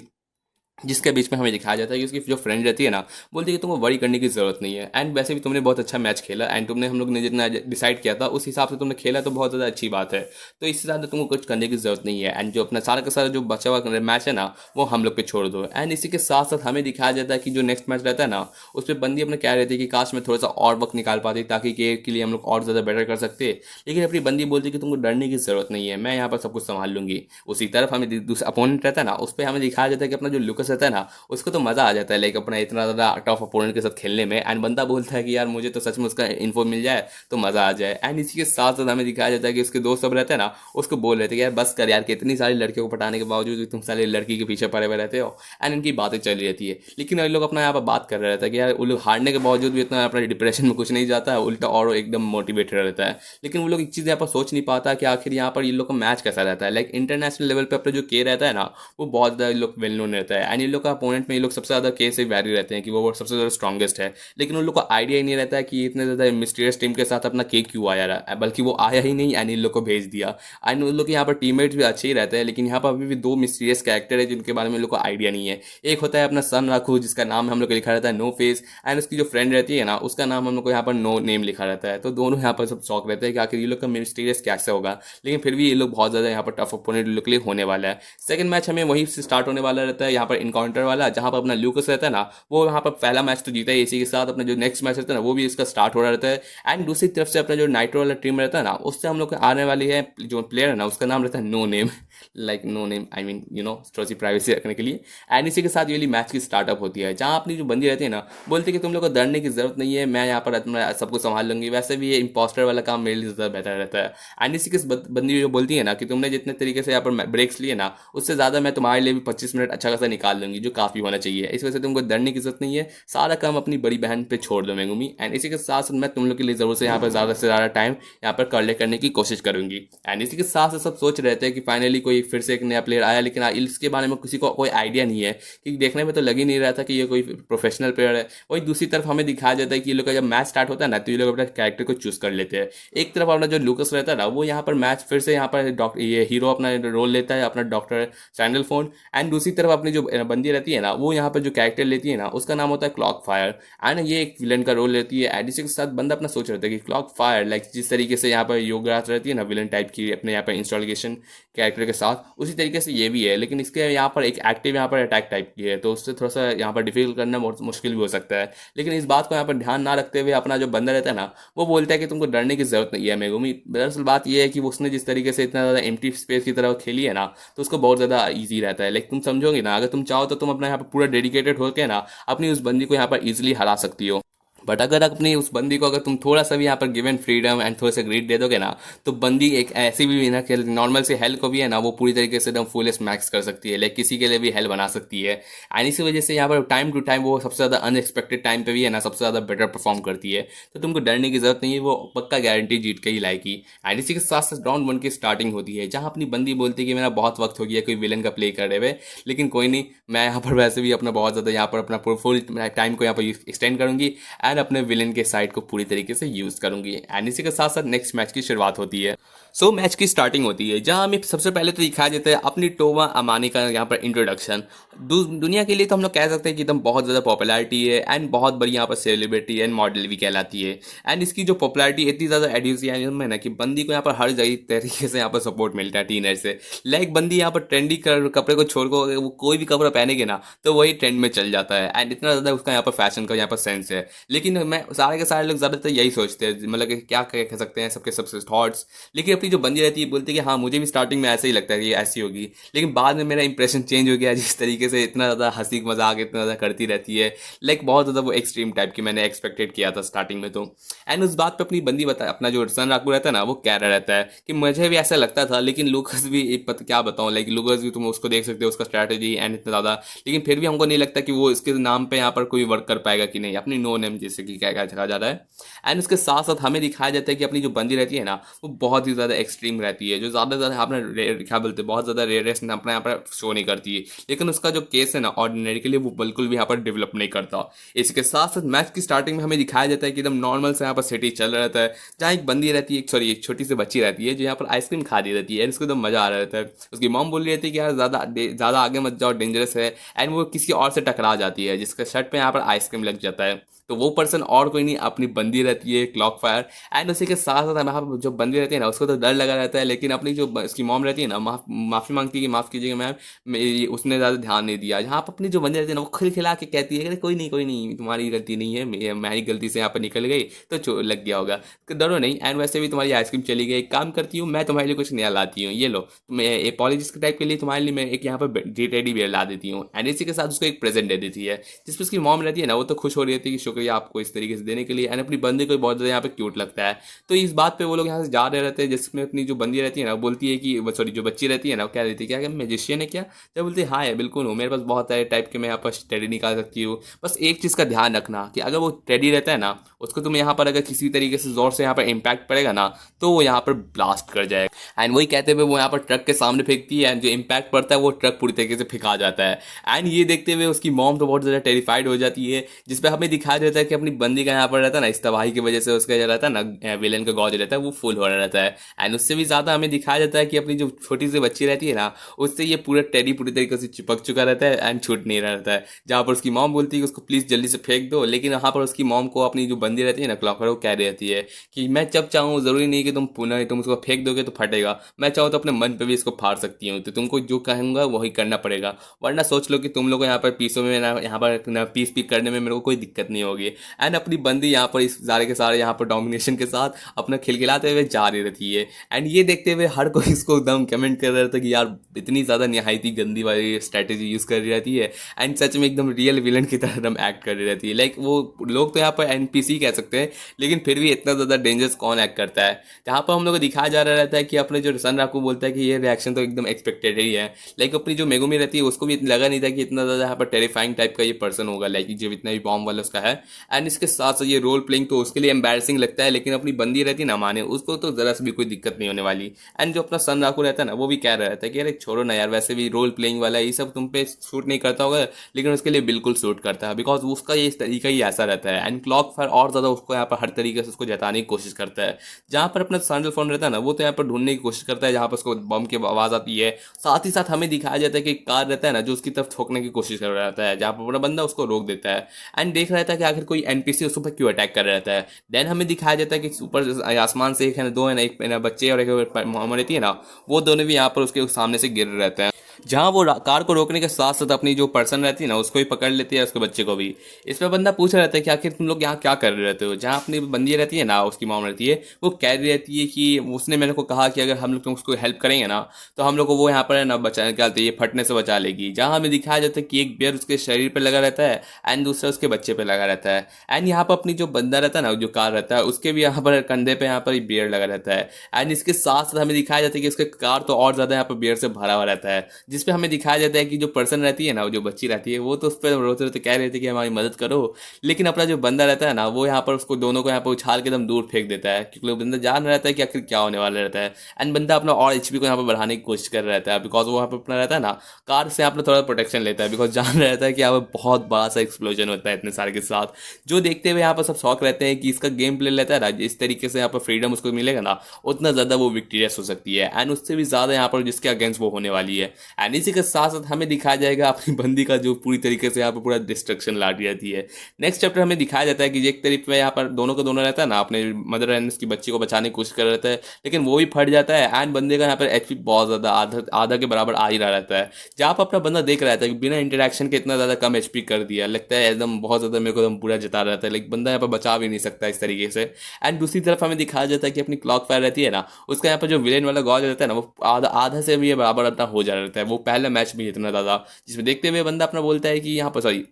जिसके बीच में हमें दिखाया जाता है कि उसकी जो फ्रेंड रहती है ना बोलती है कि तुमको वरी करने की ज़रूरत नहीं है एंड वैसे भी तुमने बहुत अच्छा मैच खेला एंड तुमने हम लोग ने जितना डिसाइड किया था उस हिसाब से तुमने खेला तो बहुत ज़्यादा अच्छी बात है, तो इससे ज़्यादा तुमको कुछ करने की ज़रूरत नहीं है एंड जो अपना सारा का सारा जो बचा हुआ मैच है ना वो हम लोग पे छोड़ दो। एंड इसी के साथ साथ हमें दिखाया जाता है कि जो नेक्स्ट मैच रहता है ना उस पर बंदी अपने क्या रहती है कि काश में थोड़ा सा और वक्त निकाल पाती ताकि के लिए हम लोग और ज़्यादा बेटर कर सकते, लेकिन अपनी बंदी बोलती है कि तुमको डरने की ज़रूरत नहीं है, मैं यहाँ पर सब कुछ संभाल लूंगी। उसी तरफ हमें दूसरा अपोनेंट रहता है ना उस पर हमें दिखाया जाता है कि अपना जो लुकस रहता है ना उसको तो मज़ा आ जाता है लाइक अपना इतना ज़्यादा टफ अपोनेंट के साथ खेलने में। एंड बंदा बोलता है कि यार मुझे तो सच में उसका इन्फो मिल जाए तो मज़ा आ जाए। एंड इसी के साथ साथ हमें दिखाया जाता है कि उसके दोस्त सब रहते हैं ना उसको बोल रहे थे कि यार बस कर यार, कितनी सारी लड़कियों को पटाने के बावजूद भी तुम सारे लड़की के पीछे पड़े हुए रहते हो। एंड इनकी बातें चल रही रहती है, लेकिन ये लोग अपना यहाँ पर बात कर रहे रहता है कि यार वो लोग हारने के बावजूद भी इतना अपना डिप्रेशन में कुछ नहीं जाता है, उल्टा और एकदम मोटिवेटेड रहता है। लेकिन वो लोग एक चीज़ यहाँ पर सोच नहीं पाता कि आखिर यहाँ पर ये लोग का मैच कैसा रहता है। लाइक इंटरनेशनल लेवल पर अपना जो के रहता है ना वो बहुत ज़्यादा लोग वेल नोन रहता है एंड इन लोग का अपोनेंट में ये लोग सबसे ज़्यादा केस से वैरी रहते हैं कि वो सबसे ज़्यादा स्ट्रॉन्गेस्ट है, लेकिन उन लोग को आइडिया ही नहीं रहता है कि इतने ज़्यादा मिस्टीरियस टीम के साथ अपना के क्यों आया रहा, बल्कि वो आया ही नहीं एंड इन लोग को भेज दिया। एंड उन लोग के यहाँ पर टीममेट्स भी अच्छे ही रहते हैं, लेकिन यहाँ पर अभी भी दो मिस्टीरियस कैरेक्टर है जिनके बारे में उन लोग को आइडिया नहीं है। एक होता है अपना सन राखू, जिसका नाम हम लोग को लिखा रहता है नो फेस, एंड उसकी जो फ्रेंड रहती है ना उसका नाम हम लोग को यहाँ पर नो नेम लिखा रहता है। तो दोनों यहाँ पर सब शौक रहते हैं कि आखिर ये लोग का मिस्टीरियस कैसे होगा, लेकिन फिर भी ये लोग बहुत ज़्यादा यहाँ पर टफ अपोनेंट लोग के लिए होने वाला है। सेकंड मैच हमें वहीं से स्टार्ट होने वाला रहता है, यहाँ पर इनकाउंटर वाला, जहाँ पर अपना ल्यूकस रहता है ना, वो यहाँ पर पहला मैच तो जीता है इसी के साथ, अपना जो नेक्स्ट मैच रहता है ना वो भी इसका स्टार्ट हो रहा रहता है। एंड दूसरी तरफ से अपना जो नाइट्रो वाला टीम रहता है ना, उससे हम लोग को आने वाली है जो प्लेयर है ना, उसका नाम रहता है no name, like no name, I mean you know थोड़ी प्राइवेसी रखने के लिए। एंड इसी के साथ ये मैच की स्टार्टअप होती है, जहाँ अपनी जो बंदी रहती है ना बोलती है कि तुम लोग को डरने की जरूरत नहीं है, मैं यहाँ पर अपना सब कुछ संभाल लूंगी, वैसे भी ये इंपोस्टर वाला काम मेरे लिए ज़्यादा बेहतर रहता है। एंड इसी के बंदी जो बोलती है ना कि तुमने जितने तरीके से यहाँ पर ब्रेक्स लिए ना, उससे ज़्यादा मैं तुम्हारे लिए भी 25 मिनट अच्छा खासा निकाल लूंगी, जो काफ़ी होना चाहिए, इस वजह से तुमको डरने की जरूरत नहीं है, सारा काम अपनी बड़ी बहन पे छोड़ दो मेगुमी। एंड इसी के साथ साथ मैं तुम लोग के लिए ज़रूर से यहाँ पर ज़्यादा से ज़्यादा टाइम यहाँ पर कलेक्ट करने की कोशिश करूंगी। एंड इसी के साथ साथ सब सोच रहे थे कि फाइनली कोई फिर से एक नया प्लेयर आया, लेकिन इसके बारे में किसी को कोई आइडिया नहीं है, कि देखने में तो लग ही नहीं रहा था कि ये कोई प्रोफेशनल प्लेयर है। वही दूसरी तरफ हमें दिखाया जाता है कि ये लोग का जब मैच स्टार्ट होता है ना, तो ये लोग अपना कैरेक्टर को चूज कर लेते हैं। एक तरफ अपना जो लूकस रहता है ना, वो यहाँ पर मैच फिर से यहाँ पर ये हीरो अपना रोल लेता है, अपना डॉक्टर सैंडल फोन। एंड दूसरी तरफ अपनी जो बंदी रहती है ना, वो यहाँ पर जो कैरेक्टर लेती है ना, उसका नाम होता है क्लॉक फायर, एंड ये एक विलन का रोल लेती है। एंड इसी के साथ बंदा अपना सोच रहा था कि क्लॉक फायर लाइक जिस तरीके से यहाँ पर योगराज रहती है ना विलन टाइप की अपने यहाँ पर इंस्टॉलेशन कैरेक्टर के साथ, उसी तरीके से ये भी है, लेकिन इसके यहाँ पर एक एक्टिव यहाँ पर अटैक टाइप की है, तो उससे थोड़ा सा यहाँ पर डिफिकल्ट करना मुश्किल भी हो सकता है। लेकिन इस बात को यहाँ पर ध्यान ना रखते हुए अपना जो बंदा रहता है ना, वो बोलता है कि तुमको डरने की जरूरत नहीं है मेगुमी। दरअसल बात यह है कि उसने जिस तरीके से इतना ज़्यादा एम्प्टी स्पेस की तरह खेली है ना, तो उसको बहुत ज़्यादा ईजी रहता है। लेकिन तुम समझोगे ना, अगर तुम चाहो तो तुम अपना यहाँ पर पूरा डेडिकेटेड होकर ना अपनी उस बंदी को यहाँ पर ईजिली हरा सकती हो। बट अगर अपनी उस बंदी को अगर तुम थोड़ा सा भी यहाँ पर गिवन फ्रीडम एंड थोड़ा सा ग्रीड दे दोगे ना, तो बंदी एक ऐसी भी ना कि नॉर्मल से हेल को भी है ना वो पूरी तरीके से एकदम फुलेस्ट मैक्स कर सकती है, लाइक किसी के लिए भी हेल बना सकती है। एंड इसी वजह से यहाँ पर टाइम टू टाइम वो सबसे ज़्यादा अनएक्सपेक्टेड टाइम पे भी है ना सबसे ज़्यादा बेटर परफॉर्म करती है। तो तुमको डरने की जरूरत नहीं है, वो पक्का गारंटी जीत के ही लाएगी। एंड इसी के साथ साथ राउंड 1 की स्टार्टिंग होती है, जहाँ अपनी बंदी बोलती है कि मेरा बहुत वक्त हो गया कोई विलन का प्ले कर रहे हुए, लेकिन कोई नहीं, मैं यहाँ पर वैसे भी अपना बहुत ज़्यादा यहाँ पर अपना फुल टाइम को यहाँ पर एक्सटेंड करूँगी एंड अपने विलन के साइड को पूरी तरीके से यूज़ करूंगी। एंड इसी के साथ साथ नेक्स्ट मैच की शुरुआत होती है। सो मैच की स्टार्टिंग होती है, जहां हमें सबसे पहले तो दिखाया जाता है अपनी टोमा अमानी का यहाँ पर इंट्रोडक्शन। दुनिया के लिए तो हम लोग कह सकते हैं कि एकदम बहुत ज़्यादा पॉपुलैरिटी है एंड बहुत बड़ी यहाँ पर सेलिब्रिटी एंड मॉडल भी कहलाती है। एंड इसकी जो पॉपुलैरिटी इतनी ज़्यादा एड्यूसियाजम है ना कि बंदी को यहाँ पर हर जगह तरीके से यहाँ पर सपोर्ट मिलता है टीनर से। लाइक बंदी यहाँ पर ट्रेंडी कपड़े को छोड़ कर वो कोई भी कपड़ा पहनेगी ना तो वही ट्रेंड में चल जाता है। एंड इतना ज़्यादा उसका यहाँ पर फैशन का यहाँ पर सेंस है। लेकिन मैं सारे के सारे लोग ज़्यादातर यही सोचते हैं, मतलब कि क्या कह सकते हैं सबके सबसे थॉट्स। लेकिन अपनी जो बंदी रहती है बोलती है कि हाँ मुझे भी स्टार्टिंग में ऐसे ही लगता है कि ये ऐसी होगी, लेकिन बाद में मेरा इंप्रेशन चेंज हो गया, जिस तरीके से इतना ज़्यादा हंसी मजाक इतना ज़्यादा करती रहती है, लाइक बहुत ज़्यादा वो एक्सट्रीम टाइप की मैंने एक्सपेक्टेड किया था स्टार्टिंग में। तो एंड उस बात पर अपनी बंदी अपना जो सन राकू रहता है ना वो कह रहा रहता है कि मुझे भी ऐसा लगता था, लेकिन लूकस भी क्या बताऊँ, लाइक लूकस भी तुम उसको देख सकते हो उसका स्ट्रैटेजी एंड इतना ज़्यादा, लेकिन फिर भी हमको नहीं लगता कि वो इसके नाम पे यहाँ पर कोई वर्क कर पाएगा कि नहीं, अपनी नो नेम जैसे कि क्या कहा जा रहा है। एंड उसके साथ साथ हमें दिखाया जाता है कि अपनी जो बंदी रहती है ना वो बहुत ही ज़्यादा एक्सट्रीम रहती है, जो ज़्यादा अपना क्या बोलते हैं बहुत ज़्यादा रेयरनेस अपना यहाँ पर शो नहीं करती है। लेकिन उसका जो केस है ना ऑर्डिनरी के लिए वो बिल्कुल भी यहाँ पर डेवलप नहीं करता। इसके साथ साथ मैच की स्टार्टिंग में हमें दिखाया जाता है कि एकदम नॉर्मल से यहाँ पर सिटी चल रहा रहता है, जहाँ एक बंदी रहती है, सॉरी एक छोटी सी बच्ची रहती है जो यहाँ पर आइसक्रीम खा रही रहती है एंड उसको एकदम मजा आ रहा रहता है। उसकी मॉम बोल रही रहती है कि यार ज़्यादा आगे मत जाओ, डेंजरस है। एंड वो किसी और से टकरा जाती है जिसका शर्ट पे यहाँ पर आइसक्रीम लग जाता है, तो वो पर्सन और कोई नहीं अपनी बंदी रहती है क्लॉक फायर। एंड उसी के साथ साथ यहाँ जो बंदी रहती है ना उसको तो डर लगा रहता है, लेकिन अपनी जो उसकी मॉम रहती है ना माफ़ी मांगती है कि माफ़ कीजिएगा मैम, उसने ज़्यादा ध्यान नहीं दिया। जहाँ पर अपनी जो बंदी रहती है ना वो खिलखिला के कहती है कि कोई नहीं तुम्हारी गलती नहीं है, मेरी गलती से यहाँ पर निकल गई तो लग गया होगा, तो डरो नहीं। एंड वैसे भी तुम्हारी आइसक्रीम चली गई, एक काम करती हूँ मैं तुम्हारे लिए कुछ नया लाती हूँ, ये लो मैं एपोलॉजिस्ट के टाइप के लिए तुम्हारे लिए मैं एक यहाँ पर टेडी बियर ला देती हूँ। एंड इसी के साथ उसको एक प्रेजेंट दे देती है, जिसपे उसकी मॉम रहती है ना वो तो खुश हो रही थी कि शुक्रिया आपको इस तरीके से देने के लिए। एंड अपनी बंदी को बहुत ज़्यादा यहाँ पे क्यूट लगता है। तो इस बात पे वो लोग यहाँ से जा रहे रहते हैं, जिसमें अपनी जो बंदी रहती है ना, बोलती है कि सॉरी जो बच्ची रहती है ना, वो क्या रहती है, क्या मैजिशियन है क्या, जब बोलती है हाँ है बिल्कुल हूँ, मेरे पास बहुत सारे टाइप के मैं यहाँ पर टेडी निकाल सकती हूँ, बस एक चीज़ का ध्यान रखना कि अगर वो टेडी रहता है ना, उसको तुम यहाँ पर अगर किसी तरीके से जोर से यहाँ पर इम्पैक्ट पड़ेगा ना, तो वो यहाँ पर ब्लास्ट कर जाएगा। एंड वही कहते हुए वो यहाँ पर ट्रक के सामने फेंकती है, एंड जो इम्पैक्ट पड़ता है वो ट्रक पूरी तरीके से फेंका जाता है। एंड ये देखते हुए उसकी मॉम तो बहुत ज़्यादा टेरिफाइड हो जाती है, जिसपे हमें दिखाया जाता है कि अपनी बंदी का यहाँ पर रहता है ना, इस तबाही की वजह से उसका जो रहता है ना, विलेन का गॉज रहता है वो फुल हो रहा रहता है। एंड उससे भी ज़्यादा हमें दिखाया जाता है कि अपनी जो छोटी सी बच्ची रहती है ना, उससे ये पूरा टेडी पूरी तरीके से चिपक चुका रहता है एंड छूट नहीं रहा रहता है। जहाँ पर उसकी मॉम बोलती है कि उसको प्लीज़ जल्दी से फेंक दो, लेकिन यहाँ पर उसकी मॉम को अपनी जो बंदी रहती है ना क्लॉकर, वो कह रहती है कि मैं जब चाहूँ, ज़रूरी नहीं कि तुम पुनः तुम उसको फेंक दोगे तो फटेगा, मैं चाहूँ तो अपने मन पे भी इसको फाड़ सकती हूँ, तो तुमको जो कहूँगा वही करना पड़ेगा, वरना सोच लो कि तुम लोग यहाँ पर पीसों में ना, यहाँ पर ना पीस पीस करने में मेरे को कोई दिक्कत नहीं होगी। एंड अपनी बंदी यहाँ पर इस सारे के सारे यहाँ पर डोमिनेशन के साथ अपना खिलखिलाते हुए जा रही रहती है। एंड ये देखते हुए हर कोई इसको एकदम कमेंट कर रहा था कि यार इतनी ज़्यादा निहायती गंदी वाली स्ट्रैटेजी यूज़ कर रही रहती है, एंड सच में एकदम रियल विलन की तरह एकदम एक्ट कर रही रहती है। लाइक वो लोग तो यहाँ पर एनपीसी कह सकते हैं, लेकिन फिर भी इतना ज़्यादा डेंजरस कौन एक्ट करता है। जहाँ पर हम लोग को दिखाया जा रहा रहता है कि अपने जो सन राकू बोलता है कि ये रिएक्शन तो एकदम एक्सपेक्टेड ही है। लाइक अपनी जो मेगुमी रहती है उसको भी लगा नहीं था कि इतना ज़्यादा यहाँ पर टेरिफाइंग टाइप का ये पर्सन होगा, लाइक जो इतना भी बॉम्ब वाला उसका है। एंड इसके साथ साथ ये रोल प्लेइंग तो उसके लिए एम्बैरसिंग लगता है, लेकिन अपनी बंदी रहती ना माने, उसको तो ज़रा सी भी कोई दिक्कत नहीं होने वाली। एंड जो अपना सन राकू रहता है ना, वो भी कह रहा था कि अरे छोड़ो ना यार, वैसे भी रोल प्लेइंग वाला ये सब तुम पे सूट नहीं करता होगा, लेकिन उसके लिए बिल्कुल सूट करता है, बिकॉज उसका ये तरीका ही ऐसा रहता है। एंड क्लॉक फायर और ज़्यादा उसको यहाँ पर हर तरीके से उसको जताने की कोशिश करता है। जहाँ पर अपना सैंडल फोन रहता है ना, वो तो यहाँ पर ढूंढने की कोशिश करता है जहाँ पर उसको बम की आवाज़ आती है। साथ ही साथ हमें दिखाया जाता है कि एक कार रहता है ना, जो उसकी तरफ ठोकने की कोशिश कर रहा रहता है, जहाँ पर अपना बंदा उसको रोक देता है एंड देख रहा था कि आखिर कोई एनपीसी उस पर क्यों अटैक कर रहा रहता है। देन हमें दिखाया जाता है कि ऊपर आसमान से एक है ना, दो है ना, एक बच्चे और एक मोहम्मद रहती है ना, वो दोनों भी यहाँ पर उसके सामने से गिर रहे रहते हैं। जहाँ वो कार को रोकने के साथ साथ अपनी जो पर्सन रहती है ना, उसको भी पकड़ लेती है, उसके बच्चे को भी। इस पर बंदा पूछ रहा रहता है कि आखिर तुम लोग यहाँ क्या कर रहे रहते हो। जहाँ अपनी बंदी रहती है ना, उसकी मॉम रहती है, वो कह रही रहती है कि उसने मेरे को कहा कि अगर हम लोग तुम उसको हेल्प करेंगे ना, तो हम लोग को वो यहाँ पर ना बचा क्या ये फटने से बचा लेगी। जहाँ हमें दिखाया जाता है कि एक बेयर उसके शरीर पर लगा रहता है एंड दूसरा उसके बच्चे पे लगा रहता है। एंड यहाँ पर अपनी जो बंदा रहता है ना, जो कार रहता है, उसके भी यहाँ पर कंधे पे यहाँ पर बियर लगा रहता है। एंड इसके साथ साथ हमें दिखाया जाता है कि उसके कार तो और ज़्यादा यहाँ पर बियर से भरा हुआ रहता है, जिसपे हमें दिखाया जाता है कि जो पर्सन रहती है ना, जो बच्ची रहती है, वो तो उस पर रोते रोते कह रहे थे कि हमारी मदद करो, लेकिन अपना जो बंदा रहता है ना, वो यहाँ पर उसको दोनों को यहाँ पर उछाल के एकदम दूर फेंक देता है, क्योंकि बंदा जान रहता है कि आखिर क्या होने वाला रहता है। एंड बंदा अपना और एचपी को यहाँ पर बढ़ाने की कोशिश कर रहता है, बिकॉज वो यहाँ पर अपना रहता है ना, कार से यहाँ पर थोड़ा प्रोटेक्शन लेता है, बिकॉज जान रहता है कि यहाँ पर बहुत बड़ा सा एक्सप्लोजन होता है इतने सारे के साथ। जो देखते हुए यहाँ पर सब शौक रहते हैं कि इसका गेम प्ले रहता है ना, इस तरीके से यहाँ पर फ्रीडम उसको मिलेगा ना, उतना ज़्यादा वो विक्टीरियस हो सकती है, एंड उससे भी ज़्यादा यहाँ पर जिसके अगेंस्ट वो होने वाली है। एंड इसी के साथ साथ हमें दिखाया जाएगा अपनी बंदी का जो पूरी तरीके से यहाँ पर पूरा डिस्ट्रक्शन ला दी जाती है। नेक्स्ट चैप्टर हमें दिखाया जाता है कि एक तरफ में यहाँ पर दोनों का दोनों रहता है ना, अपने मदर एंड उसकी बच्ची को बचाने की कोशिश कर रहता है, लेकिन वो भी फट जाता है एंड बंदे का यहाँ पर एचपी बहुत ज़्यादा आधा के बराबर आ ही रहा रहता है। जहाँ पर अपना बंदा देख रहा था कि बिना इंटरेक्शन के इतना ज़्यादा कम एचपी कर दिया, लगता है एकदम बहुत ज़्यादा मेरे को एकदम पूरा जता रहता है, लेकिन बंदा यहाँ पर बचा भी नहीं सकता इस तरीके से। एंड दूसरी तरफ हमें दिखाया जाता है कि अपनी क्लॉक फायर रहती है ना, उसका यहाँ पर जो विलेन वाला गॉज रहता है ना, वो आधा से भी बराबर अपना हो जा रहता है। वो पहला मैच भी इतना ज़्यादा, जिसमें देखते हुए बंदा अपना बोलता है कि यहाँ पर सॉरी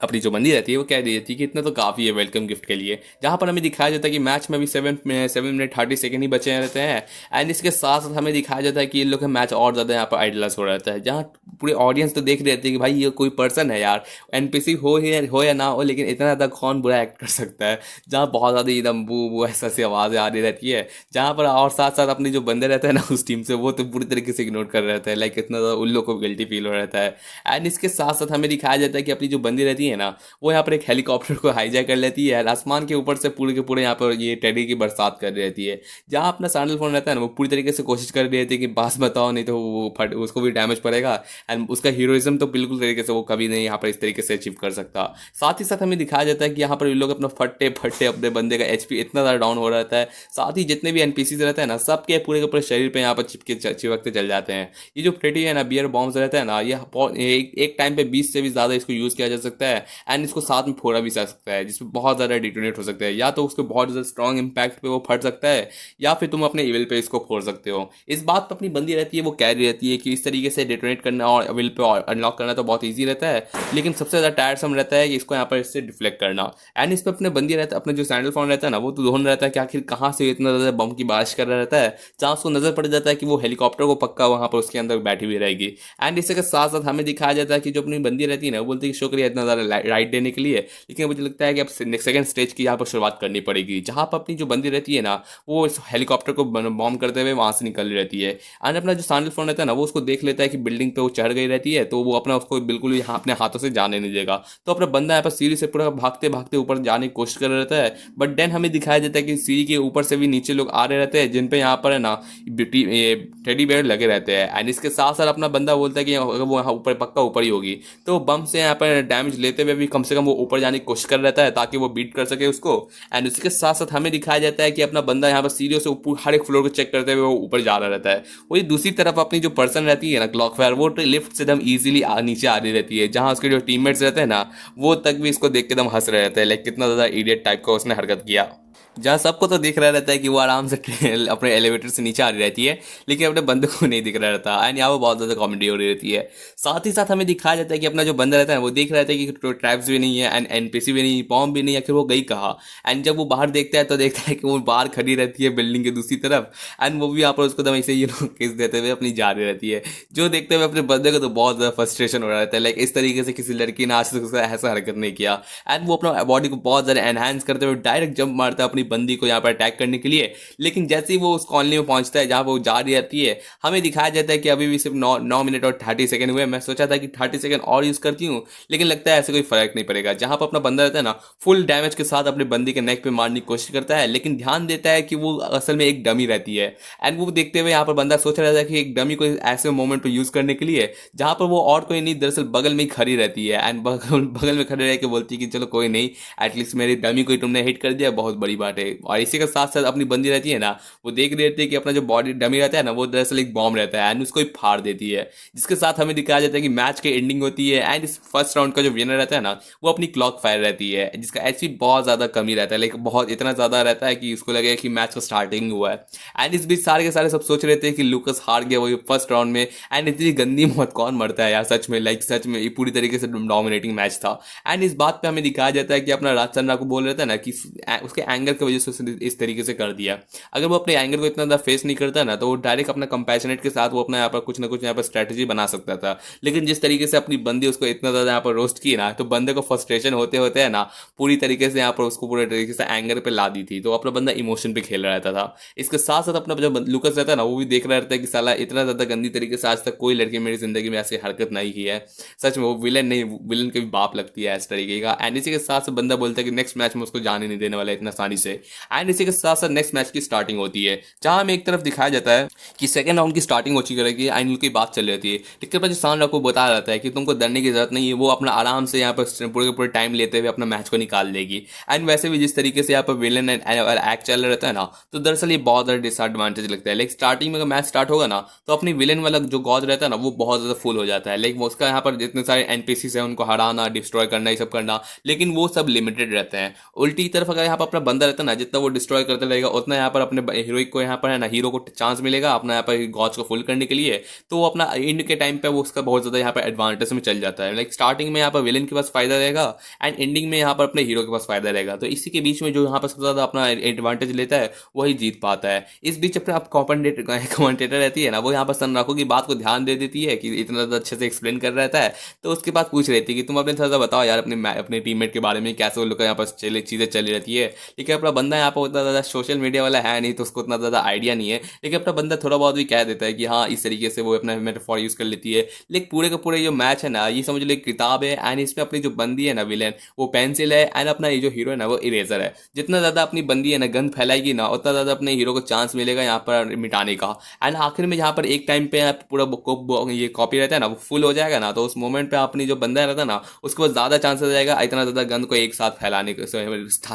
अपनी जो बंदी रहती है वो कह रही थी कि इतना तो काफ़ी है वेलकम गिफ्ट के लिए। जहाँ पर हमें दिखाया जाता है कि मैच में भी 7 मिनट 30 सेकेंड ही बचे रहते हैं। एंड इसके साथ साथ हमें दिखाया जाता है कि इन लोग का मैच और ज़्यादा यहाँ पर आइडलाइज हो रहता है, जहाँ पूरे ऑडियंस तो देख रही थी कि भाई ये कोई पर्सन है यार, एनपीसी हो या ना हो, लेकिन इतना ज़्यादा कौन बुरा एक्ट कर सकता है। जहाँ बहुत ज़्यादा एकदम बू ऐसा सी आवाज़ें आ रही रहती है, जहाँ पर और साथ साथ अपनी जो बंदे रहते हैं ना उस टीम से, वो तो पूरी तरीके से इग्नोर कर रहे थे, लाइक इतना ज़्यादा उन लोग को गिल्टी फील हो रहता है। एंड इसके साथ साथ हमें दिखाया जाता है कि अपनी जो बंदी रहती है ना, वो यहाँ पर एक हेलीकॉप्टर को हाईजैक कर लेती है, आसमान के ऊपर से पूरे के पूरे यहाँ पर ये टेडी की बरसात कर रही रहती है। जहाँ अपना सैंडल फोन रहता है ना, वो पूरी तरीके से कोशिश कर रही रहती है कि बास बताओ नहीं तो वो फट उसको भी डैमेज पड़ेगा। एंड उसका हीरोइज्म तो बिल्कुल तरीके से वो कभी नहीं यहाँ पर इस तरीके से अचीव कर सकता। साथ ही साथ हमें दिखाया जाता है कि यहाँ पर ये लोग अपना फट्टे फट्टे अपने बंदे का एचपी इतना ज़्यादा डाउन हो रहता है, साथ ही जितने भी एनपीसीज रहते हैं ना, सबके पूरे के पूरे शरीर पर यहाँ पर चिपकते चल जाते हैं। ये जो फ्रेडी है ना, बियर बॉम्ब्स रहता है ना, ये एक टाइम पे 20 से भी ज़्यादा इसको यूज़ किया जा सकता है। है एंड इसको साथ में फोड़ा भी जा सकता है, जिसमें बहुत ज़्यादा डिटोनेट हो सकता है। या तो उसके बहुत ज़्यादा स्ट्रॉन्ग इम्पैक्ट पे वो फट सकता है, या फिर तुम अपने विल पे इसको फोड़ सकते हो। इस बात पर अपनी बंदी रहती है, वो कैरी रहती है कि इस तरीके से डिटोनेट करना और विल पे अनलॉक करना तो बहुत ईजी रहता है, लेकिन सबसे ज़्यादा टायरसम रहता है कि इसको यहाँ पर इससे डिफ्लेक्ट करना। एंड इस पर अपने बंदी रहता है, अपने जो सैंडल फोन रहता है ना, वो तो ढूंढ रहता है कि आखिर कहाँ से इतना ज़्यादा बम की बारिश कर रहा रहता है, जहाँ उसको नजर पड़ जाता है कि वो हेलीकॉप्टर को पक्का वहाँ पर उसके अंदर बैठी हुई रहेगी। एंड इसके साथ साथ हमें दिखाया जाता है कि जो अपनी बंदी रहती है ना, वो बोलती है कि शुक्रिया इतना ज़्यादा राइट देने के लिए, लेकिन मुझे लगता है कि अब सेकंड स्टेज की यहाँ पर शुरुआत करनी पड़ेगी, जहाँ पर अपनी जो बंदी रहती है ना, वो इस हेलीकॉप्टर को बॉम्ब करते हुए वहाँ से निकल रहती है। एंड अपना जो सैंडल फोन रहता है ना, वो उसको देख लेता है कि बिल्डिंग पे वो चढ़ गई रहती है, तो वो अपना उसको बिल्कुल यहाँ अपने हाथों से जाने नहीं देगा। तो अपना बंदा यहाँ पर सीढ़ी से पूरा भागते भागते ऊपर जाने की कोशिश कर रहा रहता है, बट देन हमें दिखाया जाता है कि सीढ़ी के ऊपर से भी नीचे लोग आ रहे रहते हैं, जिन पे यहाँ पर है ना टेडी बेयर लगे रहते हैं। एंड इसके साथ साथ अपना बंदा बोलता है कि अगर वो यहाँ ऊपर पक्का ऊपर ही होगी, तो बम से यहाँ पर डैमेज लेते हुए भी कम से कम वो ऊपर जाने की कोशिश कर रहता है, ताकि वो बीट कर सके उसको। एंड उसके साथ साथ हमें दिखाया जाता है कि अपना बंदा यहाँ पर सीढ़ियों से ऊपर हर एक फ्लोर को चेक करते हुए वो ऊपर जा रहा रहता है। वही दूसरी तरफ अपनी जो पर्सन रहती है ना, क्लॉकफायर, वो लिफ्ट से एकदम ईजिली नीचे आ रही रहती है, जहाँ उसके जो टीममेट्स रहते हैं ना, वो तक भी इसको देख के एकदम हंस रहे रहते हैं, लाइक कितना ज़्यादा इडियट टाइप का उसने हरकत किया। जहाँ सबको तो दिख रहा रहता है कि वो आराम से अपने एलिवेटर से नीचे आ रही रहती है, लेकिन अपने बंदे को नहीं दिख रहा रहता। एंड यहाँ पर बहुत ज़्यादा कॉमेडी हो रही रहती है। साथ ही साथ हमें दिखाया जाता है कि अपना जो बंदा रहता है वो देख रहा था कि ट्रैप्स भी नहीं है एंड एनपीसी भी नहीं, बॉम्ब भी नहीं, आखिर वो गई कहाँ। एंड जब वो बाहर देखता है तो देखता है कि वो बाहर खड़ी रहती है बिल्डिंग के दूसरी तरफ, एंड वो भी यहाँ पर उसको दम ऐसे ही किस देते हुए अपनी जा रही रहती है, जो देखते हुए अपने बंदे को तो बहुत ज़्यादा फ्रस्ट्रेशन हो रहा रहता है, लाइक इस तरीके से किसी लड़की ने आज तक उसका ऐसा हरकत नहीं किया। एंड वो अपना बॉडी को बहुत ज़्यादा एनहांस करते हुए डायरेक्ट जंप मारता है अपनी बंदी को यहाँ पर अटैक करने के लिए। लेकिन जैसे ही वो उस कॉलोनी में पहुंचता है जहां वो जा रही रहती है, हमें दिखाया जाता है कि अभी भी सिर्फ 9 मिनट और 30 सेकंड हुए। मैं सोचा था कि 30 सेकंड और यूज करती हूँ, लेकिन लगता है ऐसे कोई फर्क नहीं पड़ेगा। जहां पर अपना बंदा रहता है ना, फुल डैमेज के साथ अपने बंदी के नेक पे मारने की कोशिश करता है, लेकिन ध्यान देता है कि वो असल में एक डमी रहती है। एंड वो देखते हुए यहाँ पर बंदा सोच रहा था कि एक डमी को ऐसे मोमेंट पर यूज करने के लिए, जहां पर वो और कोई नहीं दरअसल बगल में ही खड़ी रहती है। एंड बगल में खड़े रह के बोलती है कि चलो कोई नहीं, एटलीस्ट मेरी डमी को तुमने हिट कर दिया, बहुत बड़ी बात है। और इसी के साथ साथ अपनी बंदी रहती है ना, वो देख रही रहती है कि अपना जो बॉडी डमी रहता है ना, वो दरअसल एक बॉम्ब रहता है एंड उसको ही फाड़ देती है। जिसके साथ हमें दिखाया जाता है कि मैच की एंडिंग होती है एंड इस फर्स्ट राउंड का जो विनर रहता है ना, वो अपनी क्लॉक फायर रहती है, जिसका एचपी बहुत ज़्यादा कमी रहता है, लेकिन बहुत इतना ज़्यादा रहता है कि उसको लगेगा कि मैच का स्टार्टिंग हुआ है। एंड इस बीच सारे के सारे सब सोच रहे थे कि लूकस हार गया वही फर्स्ट राउंड में। एंड इतनी गंदी मौत कौन मरता है यार, सच में, लाइक सच में ये पूरी तरीके से डोमिनेटिंग मैच था। एंड इस बात पे हमें दिखाया जाता है कि अपना राजचंद्रा को बोल रहा था ना कि उसके एंगर की वजह से उसने इस तरीके से कर दिया। अगर वो अपने एंगर को इतना ज़्यादा फेस नहीं करता ना, तो वो डायरेक्ट अपना कंपैशनेट के साथ वो अपना यहाँ पर कुछ ना कुछ यहाँ पर स्ट्रेटेजी बना सकता था। लेकिन जिस तरीके से अपनी बंदी उसको इतना ज़्यादा यहाँ पर रोस्ट की ना, तो बंदे को फ्रस्ट्रेशन होते होते है ना, पूरी तरीके से यहाँ पर उसको पूरे तरीके से एंगर पे ला दी थी, तो अपना बंदा इमोशन पे खेल रहा रहता था। इसके साथ साथ अपना जो लुकस रहता है ना, वो भी देख रहा रहता है कि साला इतना ज़्यादा गंदी तरीके से आज तक कोई लड़की मेरी जिंदगी में ऐसी हरकत नहीं की है। सच में वो विलन नहीं, विलन के भी बाप लगती है इस तरीके का। एंड इसी के साथ साथ बंदा बोलता है कि नेक्स्ट मैच में उसको जाने नहीं देने वाला इतना आसानी से। एंड इसी के साथ साथ नेक्स्ट मैच की स्टार्टिंग होती है, जहां हमें एक तरफ दिखाया जाता है कि सेकंड राउंड की स्टार्टिंग हो चुकी रहेगी एंड उनकी बात चल रही है। लेकिन पर जो सांड को बता रहा है कि तुमको डरने की जरूरत नहीं है, वो अपना आराम से यहाँ पर पूरे के पूरे टाइम लेते हुए अपना मैच को निकाल देगी। एंड वैसे भी जिस तरीके से यहाँ पर विलन एक्ट चल रहा रहता है ना, तो दरअसल ये बहुत ज़्यादा डिसएडवांटेज लगता है। लाइक स्टार्टिंग में अगर मैच स्टार्ट होगा ना, तो अपनी विलन वाला जो गॉड रहता है ना, वो बहुत ज़्यादा फुल हो जाता है। लाइक उसका यहाँ पर जितने सारे एनपीसीज हैं उनको हराना, डिस्ट्रॉय करना, ये सब करना, लेकिन वो सब लिमिटेड रहते हैं। उल्टी तरफ अगर यहाँ पर अपना बंदा रहता है ना, जितना वो डिस्ट्रॉय करते रहेगा उतना यहाँ पर अपने हीरोइक को यहाँ पर है ना, हीरो को चांस मिलेगा अपना यहाँ पर गॉड्स को फुल करने के लिए। तो वो अपना एंड के टाइम पे वो उसका बहुत ज़्यादा यहाँ पर एडवांटेज में चल जाता है। लाइक स्टार्टिंग में यहाँ पर विलन के पास फायदा रहेगा एंड एंडिंग में यहाँ पर अपने हीरो के पास फायदा रहेगा। तो इसी के बीच में जो यहाँ पर सबसे ज़्यादा अपना एडवांटेज लेता है वही जीत पाता है। इस बीच अपने आप कमेंटेटर रहती है ना, वो यहाँ पर सनराको की बात को ध्यान दे देती है कि इतना ज़्यादा अच्छे से एक्सप्लेन कर रहता है, तो उसके बाद पूछ रही थी कि तुम अपने थोड़ा सा बताओ यार अपने टीममेट के बारे में, कैसे वो लोग यहाँ पर चीज़ें चली रहती है। लेकिन अपना बंदा यहाँ पर उतना ज़्यादा सोशल मीडिया वाला है नहीं, तो उसको उतना ज़्यादा आइडिया नहीं है। लेकिन अपना बंदा थोड़ा बहुत भी कह देता है कि हाँ इस तरीके से वो अपना मेटाफोर यूज़ कर लेती है। लेकिन पूरे का पूरे जो मैच है ना, ये समझ लो एक किताब है एंड इसमें अपनी जो बंदी है ना विलेन, वो पेंसिल है एंड अपना ये जो हीरो है ना, वो इरेजर है। जितना ज़्यादा अपनी बंदी है ना गन फैलाएगी ना, उतना ज़्यादा अपने हीरो को चांस मिलेगा यहाँ पर मिटाने का। एंड आखिर में यहाँ पर एक टाइम पे पूरा ये कॉपी रहता है ना, वो फुल हो जाएगा ना, तो उस मोमेंट पे अपनी जो बंदा रहता है ना, उसके पास ज़्यादा चांसेस रहेगा इतना ज़्यादा गन को एक साथ फैलाने का,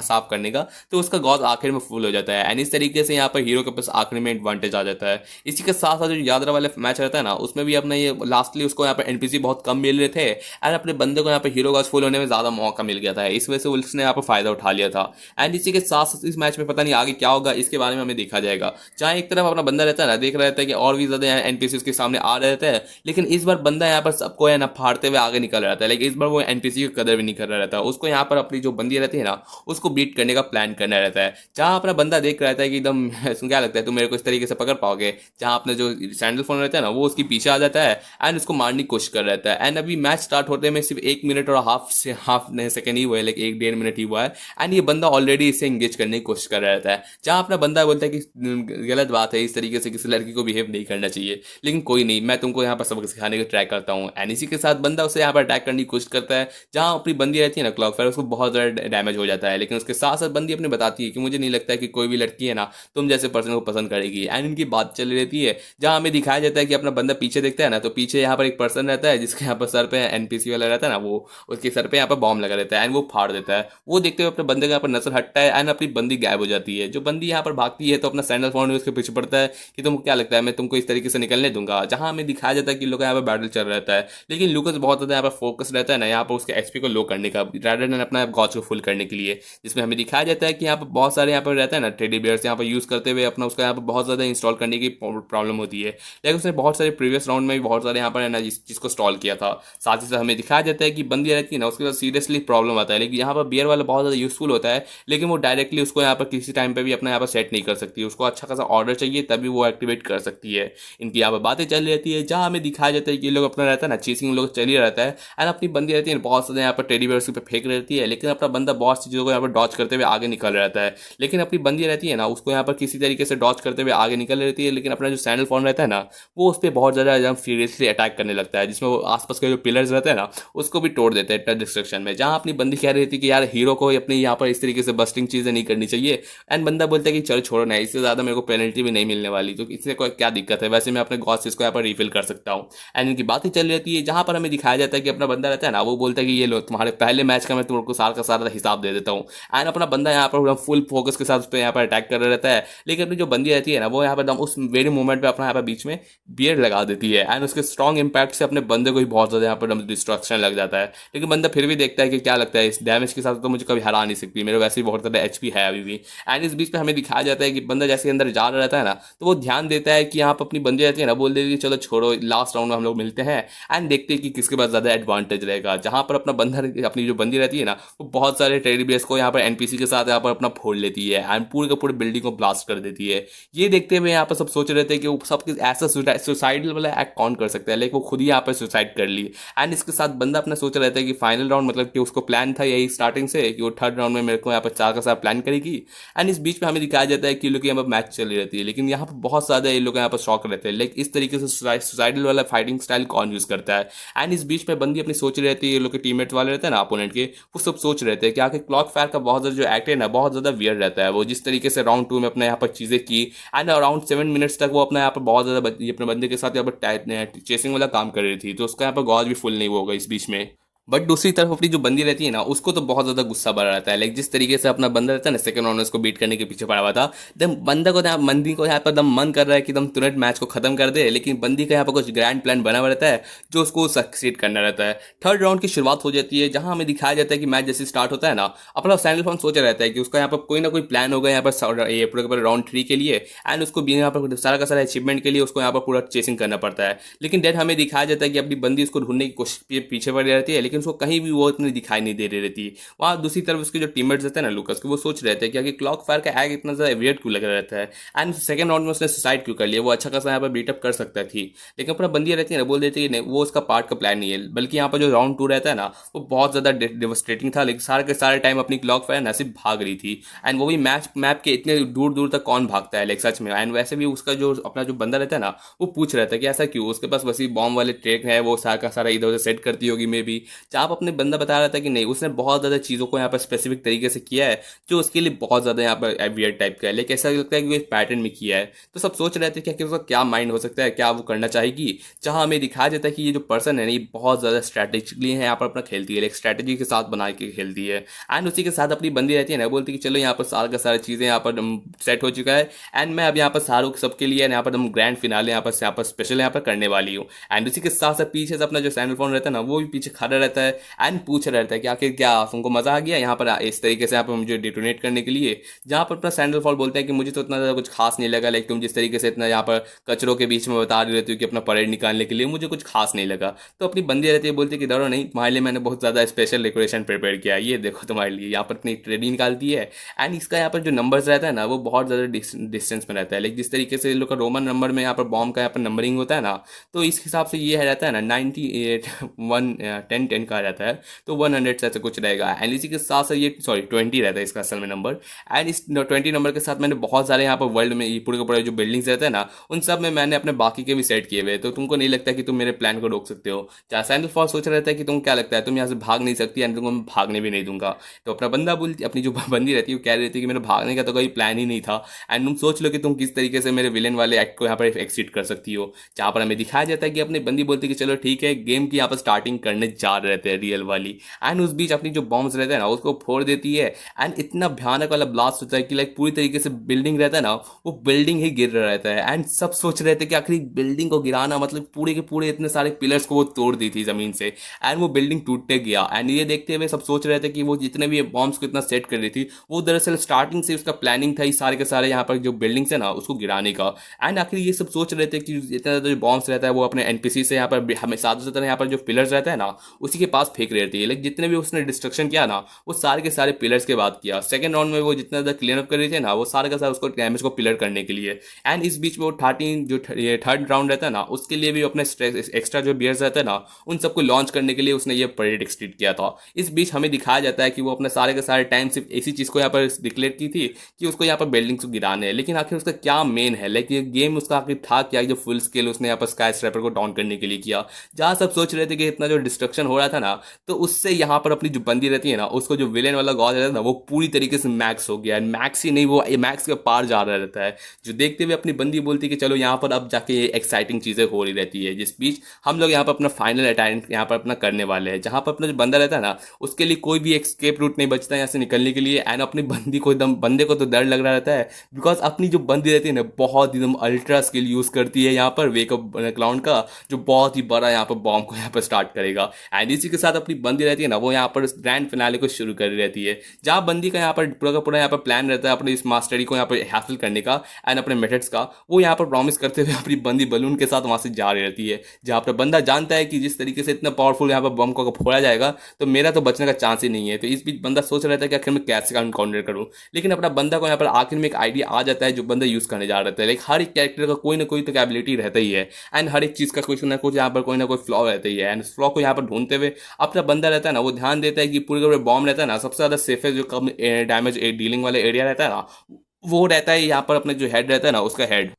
साफ करने का, तो उसका गॉज आखिर में फुल हो जाता है एंड इस तरीके से यहाँ पर हीरो के पास आखिर में एडवांटेज आ जाता है। इसी के साथ साथ जो यादरा वाला मैच रहता है ना, उसमें भी अपना ये लास्टली उसको यहाँ पर एनपीसी बहुत कम मिल रहे थे एंड अपने बंदे को यहाँ पर हीरो गॉज फुल होने में ज़्यादा मौका मिल गया था, इस वजह से उसने यहाँ पर फायदा उठा लिया था। एंड इसी के साथ साथ इस मैच में पता नहीं आगे क्या होगा, इसके बारे में हमें देखा जाएगा। जहाँ एक तरफ अपना बंदा रहता है ना, देख रहा रहता है कि और भी ज़्यादा एनपीसी उसके सामने आ रहे थे, लेकिन इस बार बंदा यहाँ पर सबको है ना फाड़ते हुए आगे निकल रहा था। लेकिन इस बार वो एनपीसी की कदर भी नहीं कर रहा रहता, उसको यहाँ पर अपनी जो बंदी रहती है ना उसको बीट करने का प्लान करना रहता है। जहाँ अपना बंदा देख रहा था कि एकदम क्या लगता है तुम मेरे को इस तरीके से पकड़ पाओगे, जहाँ अपना जो सैंडल फोन रहता है ना वो उसके पीछे आ जाता है एंड उसको मारने की कोशिश कर रहता है। एंड अभी मैच स्टार्ट होते में सिर्फ 1 मिनट और हाफ सेकंड ही हुआ है, लेकिन 1-1.5 मिनट ही हुआ है एंड ये बंदा ऑलरेडी इसे एंगेज करने की कोशिश कर रहा रहता है। जहाँ अपना बंदा बोलता है कि गलत बात है, इस तरीके से किसी लड़की को बिहेव नहीं करना चाहिए, लेकिन कोई नहीं, मैं तुमको यहाँ पर सबक सिखाने की ट्राई करता हूँ। एंड इसी के साथ बंदा उसे यहाँ पर अटैक करने की कोशिश करता है, जहाँ अपनी बंदी रहती है ना क्लॉक फायर, उसको बहुत ज़्यादा डैमेज हो जाता है। लेकिन उसके साथ साथ बंदी अपने बताती है कि मुझे नहीं लगता है कि कोई भी लड़की है ना तुम जैसे पर्सन को पसंद करेगी। एंड इनकी बात चली रहती है, जहाँ हमें दिखाया जाता है कि अपना बंदा पीछे देखता है ना, तो पीछे यहाँ पर एक पर्सन रहता है जिसके यहाँ पर सर पे एनपीसी वाला रहता है ना, वो उसके सर पे यहाँ पर बॉम्ब लगा रहता है एंड वो फाड़ देता है। वो देखते हुए अपने बंदे का यहाँ पर नजर हटता है एंड अपनी बंदी गायब हो जाती है। जो बंदी यहाँ पर भागती है तो अपना सैंडल फोन उसके पीछे पड़ता है कि तुमको क्या लगता है मैं तुमको इस तरीके से निकलने दूंगा। जहाँ हमें दिखाया जाता है कि लोग यहाँ पर बैटल चल रहता है, लेकिन लूकस बहुत ज़्यादा यहाँ पर फोकस रहता है ना यहाँ पर उसके एचपी को लो करने का, रादर देन अपना गॉज को फुल करने के लिए। जिसमें हमें दिखाया जाता है कि यहाँ पर बहुत सारे यहाँ पर रहता है ना टेडी बियर्स यहाँ पर यूज़ करते हुए अपना उसका यहाँ पर बहुत ज़्यादा इंस्टॉल करने की प्रॉब्लम होती है। लेकिन उसने बहुत सारे प्रीवियस राउंड में भी बहुत सारे यहाँ पर है ना जिसको इंस्टॉल किया था। साथ ही साथ हमें दिखाया जाता है कि बंदी रहती है ना उसके साथ सीरियसली प्रॉब्लम आता है, लेकिन यहाँ पर बियर वाला बहुत ज़्यादा यूजफुल होता है, लेकिन वो डायरेक्टली उसको यहाँ पर किसी टाइम पे भी अपना यहाँ पर सेट नहीं कर सकती, उसको अच्छा खासा ऑर्डर चाहिए तभी वो एक्टिवेट कर सकती है। इनकी यहाँ पर बातें चल रहती है, जहाँ हमें दिखाया जाता है कि ये लोग अपना रहता है ना चीसिंग लोग चल ही रहता है एंड अपनी बंदी रहती है बहुत ज़्यादा यहाँ पर टेडी बियर उसके पे फेंक रहती है, लेकिन अपना बंदा बहुत सी चीज़ों को यहाँ पर डॉच करते हुए आगे निकल रहता है। लेकिन अपनी बंदी रहती है ना उसको यहाँ पर किसी तरीके से डॉच करते हुए आगे निकल रहती है, लेकिन अपना जो सैंडल फोन रहता है ना वो उस पर बहुत ज़्यादा एकदम सीरियसली अटैक करने लगता है, जिसमें वो आसपास के जो पिलर्स रहते हैं ना उसको भी तोड़ देते हैं टच डिस्ट्रक्शन में। जहाँ अपनी बंदी कह रही थी कि यार हीरो को अपनी यहाँ पर इस तरीके से बस्टिंग चीज़ें नहीं करनी चाहिए, एंड बंदा बोलता है कि चल छोड़ो ना, इससे ज़्यादा मेरे को पेनल्टी भी नहीं मिलने वाली, तो इससे कोई क्या दिक्कत है, वैसे मैं अपने गॉस इसको यहाँ पर रिफिल कर सकता हूँ। एंड इनकी बातें चल रहती है, जहाँ पर हमें दिखाया जाता है कि अपना बंदा रहता है ना वो बोलता है कि ये लो तुम्हारे पहले मैच का मैं तुमको साल का सारा हिसाब दे देता हूँ। एंड अपना बंदा यहाँ पर फुल फोकस के साथ उस पर यहाँ पर अटैक कर रहता है, लेकिन अपनी जो बंदी रहती है ना वो यहाँ पर उस वेरी मोमेंट पर अपना यहाँ पर बीच में बियर लगा देती है एंड उसके स्ट्रॉन्ग इंपैक्ट से अपने बंदे को ही बहुत ज़्यादा यहाँ पर डिस्ट्रक्शन लग जाता है। लेकिन बंदा फिर भी देखता है कि क्या लगता है इस डैमेज के साथ तो मुझे कभी हरा नहीं सकती, मेरे वैसे ही बहुत ज़्यादा एचपी है अभी भी। एंड इस बीच में हमें दिखाया जाता है कि बंदा जैसे अंदर जा रहा रहता है ना तो वो ध्यान देता है कि यहाँ पर अपनी बंदी रहती है ना बोल देती है चलो छोड़ो लास्ट राउंड में हम लोग मिलते हैं एंड देखते हैं कि किसके पास ज़्यादा एडवांटेज रहेगा। जहाँ पर अपना बंदा अपनी जो बंदी रहती है ना वो बहुत सारे टेडी बियर्स को यहाँ पर एनपीसी के साथ यहाँ पर अपना फोड़ लेती है एंड पूरे का पूरे बिल्डिंग को ब्लास्ट कर देती है। ये देखते हुए यहाँ पर सब सोच रहे थे कि वो सब ऐसा सुसाइडल वाला एक्ट कौन कर सकता है, लेकिन वो खुद ही यहाँ पर सुसाइड कर ली। एंड इसके साथ बंदा अपना सोच रहा था कि फाइनल राउंड मतलब कि उसको प्लान था यही स्टार्टिंग से कि वो थर्ड राउंड में मेरे को यहाँ पर 4 का 4 प्लान करेगी। एंड इस बीच में हमें दिखाया जाता है कि ये लोग यहाँ पर मैच चली रहती है, लेकिन यहाँ पर बहुत ज़्यादा ये लोग यहाँ पर शौक रहते हैं लाइक इस तरीके से सुसाइडल वाला फाइटिंग स्टाइल कौन यूज़ करता है। एंड इस बीच में बंदी अपनी सोच रही रहती है, ये लोग के टीममेट वाले रहते हैं ना अपोनेंट के, वो सब सोच रहे थे कि आगे क्लॉक फायर का बहुत ज़्यादा जो एक्ट है ना बहुत ज़्यादा वियर्ड रहता है। वो जिस तरीके से राउंड 2 में अपना यहाँ पर चीज़ें की एंड अराउंड 7 मिनट्स तक वो अपना यहाँ पर बहुत ज़्यादा अपने बंदे के साथ यहाँ पर चेसिंग वाला काम कर रही थी, तो उसका यहाँ पर गॉज भी फुल नहीं होगा इस बीच में। बट दूसरी तरफ अपनी जो बंदी रहती है ना उसको तो बहुत ज़्यादा गुस्सा भरा रहता है, लाइक जिस तरीके से अपना बंदा रहता है ना सेकंड राउंड में उसको बीट करने के पीछे पड़ा हुआ था, दम बंदा को बंदी को यहाँ पर दम मन कर रहा है कि दम तुरंत मैच को खत्म कर दे, लेकिन बंदी का यहाँ पर कुछ ग्रैंड प्लान बना हुआ रहता है जो उसको सक्सीड करना रहता है। थर्ड राउंड की शुरुआत हो जाती है, जहाँ हमें दिखाया जाता है कि मैच जैसे स्टार्ट होता है ना अपना सैंडल फोन सोचा रहता है कि उसका यहाँ पर कोई ना कोई प्लान होगा यहाँ पर ये पूरे राउंड 3 के लिए एंड उसको भी यहाँ पर सारा का सारा अचीवमेंट के लिए उसको यहाँ पर पूरा चेसिंग करना पड़ता है। लेकिन डेट हमें दिखाया जाता है कि अपनी बंदी उसको ढूंढने की कोशिश पीछे पड़ी रहती है, लेकिन उसको कहीं भी वो इतनी दिखाई नहीं दे रही रहती। वहाँ दूसरी तरफ उसके जो टीममेट्स रहते हैं ना लूकस के, वो सोच रहे थे कि आगे क्लॉक फायर का एग इतना ज़्यादा वियर्ड क्यों लग रहा रहता है एंड सेकंड राउंड में उसने सुसाइड क्यों कर लिया, वो अच्छा खासा यहाँ पर बीटअप कर सकता थी। लेकिन अपना बंदी रहती है ना बोल देती है नहीं वो उसका पार्ट का प्लान नहीं है, बल्कि यहाँ पर जो राउंड 2 रहता है ना वो बहुत ज़्यादा डिवस्ट्रेटिंग था, लेकिन सारे के सारे टाइम अपनी क्लॉक फायर ना सिर्फ भाग रही थी एंड वो भी मैप के इतने दूर दूर तक कौन भागता है लाइक सच में। एंड वैसे भी उसका जो अपना जो बंदा रहता है ना वो पूछ रहा था कि ऐसा क्यों, उसके पास वैसे बॉम्ब वाले ट्रैक है वो सारा का सारा इधर उधर सेट करती होगी मे बी, जहाँ पर अपने बंदा बता रहा था कि नहीं, उसने बहुत ज़्यादा चीज़ों को यहाँ पर स्पेसिफिक तरीके से किया है जो उसके लिए बहुत ज़्यादा यहाँ पर वियर्ड टाइप का है, लेकिन ऐसा लगता है कि वो एक पैटर्न में किया है। तो सब सोच रहे थे कि आखिर उसका क्या माइंड हो सकता है, क्या वो करना चाहेगी। जहाँ हमें दिखाया जाता है कि ये जो पर्सन है ना, ये बहुत ज़्यादा स्ट्रैटेजिकली है यहाँ पर अपना खेलती है, एक स्ट्रैटेजी के साथ बना के खेलती है। एंड उसी के साथ अपनी बंदी रहती है ना, बोलती है कि चलो यहाँ पर सारा का सारा चीज़ें यहाँ पर सेट हो चुका है एंड मैं अब यहाँ पर सारों सबके लिए यहाँ पर हम ग्रैंड फिनाले यहाँ पर स्पेशल यहाँ पर करने वाली हूँ। एंड उसी के साथ साथ पीछे से अपना जो सैंडल फोन रहता है ना, वो भी पीछे खड़ा रहता है एंड पूछ रहा रहता है कि आखिर क्या तुमको मजा आ गया यहाँ पर इस तरीके से यहाँ पर मुझे डिटोनेट करने के लिए। जहाँ पर अपना सैंडल फॉल बोलता है कि मुझे तो इतना ज़्यादा कुछ खास नहीं लगा, लाइक तुम जिस तरीके से इतना यहाँ पर कचरों के बीच में बता रही रहती हो कि अपना परेड निकालने के लिए, मुझे कुछ खास नहीं लगा। तो अपनी बंदी रहती है, बोलती है कि डरो नहीं, तुम्हारे लिए मैंने बहुत ज़्यादा स्पेशल डेकोरेशन प्रिपेयर किया है, ये देखो तुम्हारे लिए। यहाँ पर अपनी ट्रेडी निकालती है एंड इसका यहाँ पर जो नंबर्स रहता है ना, वो बहुत ज़्यादा डिस्टेंस में रहता है। लाइक जिस तरीके से लोग का रोमन नंबर में यहाँ पर बॉम्ब का यहाँ पर नंबरिंग होता है ना, तो इस हिसाब से ये रहता है ना 98 10 का रहता है, तो 100 से ऐसे कुछ रहेगा। एंड इसी के साथ साथ ये 20 रहता है इसका असल में नंबर। एंड इस 20 नंबर के साथ मैंने बहुत सारे यहाँ पर वर्ल्ड में ये पूरे के पूरे जो बिल्डिंग्स रहते हैं ना, उन सब में मैंने अपने बाकी के भी सेट किए हुए। तो तुमको नहीं लगता कि तुम मेरे प्लान को रोक सकते हो। चाहे सैंडल फॉल सोच रहा था कि तुम क्या लगता है तुम यहाँ से भाग नहीं सकती, एंड तुमको मैं भागने भी नहीं दूंगा। तो अपना बंदा बोलती, अपनी जो बंदी रहती है वो कह रही थी कि मेरे भागने का तो कोई प्लान ही नहीं था, एंड तुम सोच लो कि तुम किस तरीके से मेरे विलेन वाले एक्ट को यहाँ पर एक्सिट कर सकती हो। जहाँ पर हमें दिखाया जाता है कि अपनी बंदी बोलती है कि चलो ठीक है, गेम की यहाँ पर स्टार्टिंग करने जा रहे थे रियल वाली। एंड उस बीच अपनी जो बॉम्ब्स रहते हैं ना, उसको फोड़ देती है एंड इतना भयानक वाला ब्लास्ट होता है कि लाइक पूरी तरीके से बिल्डिंग रहता है ना, वो बिल्डिंग ही गिर रहा रहता है। एंड सब सोच रहे थे कि आखिर बिल्डिंग को गिराना मतलब पूरे के पूरे इतने सारे पिलर्स को वो तोड़ दी थी जमीन से, एंड वो बिल्डिंग टूटते गया। एंड ये देखते हुए सब सोच रहे थे कि वो जितने भी बॉम्ब्स को इतना सेट कर रही थी, वो दरअसल स्टार्टिंग से उसका प्लानिंग था, सारे के सारे यहाँ पर जो बिल्डिंग्स है ना उसको गिराने का। एंड आखिर ये सब सोच रहे थे कि इतना जो बॉम्ब्स रहता है वो अपने एनपीसी से यहाँ पर हमें ज्यादातर यहाँ पर जो पिलर्स रहता है ना, उसी के पास फेंक रहती है। लाइक जितने भी उसने डिस्ट्रक्शन किया ना, वो सारे के सारे पिलर्स के बाद किया। सेकंड राउंड में वो जितना ज़्यादा क्लियर अप कर रही थी ना, वो सारे का सारा उसको डैमेज को पिलर करने के लिए। एंड इस बीच में वो 13 जो थर्ड राउंड रहता है ना, उसके लिए भी अपने एक्स्ट्रा जो बियर्स रहता है ना, उन सबको लॉन्च करने के लिए उसने ये परेड एक्सटीट किया था। इस बीच हमें दिखाया जाता है कि वो अपने सारे के सारे टाइम सिर्फ इसी चीज़ को यहाँ पर डिक्लेयर की थी कि उसको यहाँ पर बिल्डिंग्स को गिराने है। लेकिन आखिर उसका क्या मेन है, लाइक ये गेम उसका आखिर था क्या, जो फुल स्केल उसने यहाँ पर स्काई स्क्रैपर को डाउन करने के लिए किया। जहाँ सब सोच रहे थे कि इतना जो डिस्ट्रक्शन हो रहा था ना, तो उससे यहाँ पर अपनी जो बंदी रहती है ना, उसको जो विलेन वाला गॉड रहता है ना, वो पूरी तरीके से मैक्स हो गया है। मैक्स ही नहीं, वो मैक्स के पार जा रहा रहता है। जो देखते हुए अपनी बंदी बोलती है कि चलो यहाँ पर अब जाके ये एक्साइटिंग चीज़ें हो रही रहती है, जिस बीच हम लोग यहाँ पर अपना फाइनल अटैक यहाँ पर अपना करने वाले हैं। जहाँ पर अपना जो बंदा रहता है ना, उसके लिए कोई भी एस्केप रूट नहीं बचता है यहाँ से निकलने के लिए। एंड अपनी बंदी को एकदम, बंदे को तो डर लग रहा रहता है, बिकॉज अपनी जो बंदी रहती है ना, बहुत एकदम अल्ट्रा स्किल यूज़ करती है यहाँ पर वेकअप क्लाउड का, जो बहुत ही बड़ा यहाँ पर बॉम्ब को यहाँ पर स्टार्ट करेगा। एंड इसी के साथ अपनी बंदी रहती है ना, वो यहाँ पर ग्रैंड फिनाले को शुरू कर रहती है, जहाँ बंदी का यहाँ पर पूरा का पूरा यहाँ पर प्लान रहता है अपने इस मास्टरी को यहाँ पर हासिल करने का एंड अपने मेथड्स का। वो यहाँ पर प्रॉमिस करते हुए अपनी बंदी बलून के साथ वहाँ से जा रही रहती है, जहाँ पर बंदा जानता है कि जिस तरीके से इतना पावरफुल यहाँ पर बम को फोड़ा जाएगा तो मेरा तो बचने का चांस ही नहीं है। तो इस बीच बंदा सोच रहा था कि आखिर मैं कैसे का एनकाउंटर करूँ, लेकिन अपना बंदा को यहाँ पर आखिर में एक आइडिया आ जाता है जो बंदा यूज़ करने जा रहा था। लाइक हर एक कैरेक्टर का कोई ना कोई तो एबिलिटी रहता ही है, एंड हर एक चीज़ का कुछ ना कुछ यहाँ पर कोई ना कोई फ्लॉ रहता ही है। एंड उस फ्लॉ को यहाँ पर ढूंढते हुए अपना बंदा रहता है ना, वो ध्यान देता है कि पूरे पूरे बॉम्ब रहता है ना, सबसे ज़्यादा सेफेस्ट जो कम डैमेज डीलिंग वाले एरिया रहता है ना, वो रहता है यहाँ पर अपने जो हेड रहता है ना, उसका हेड।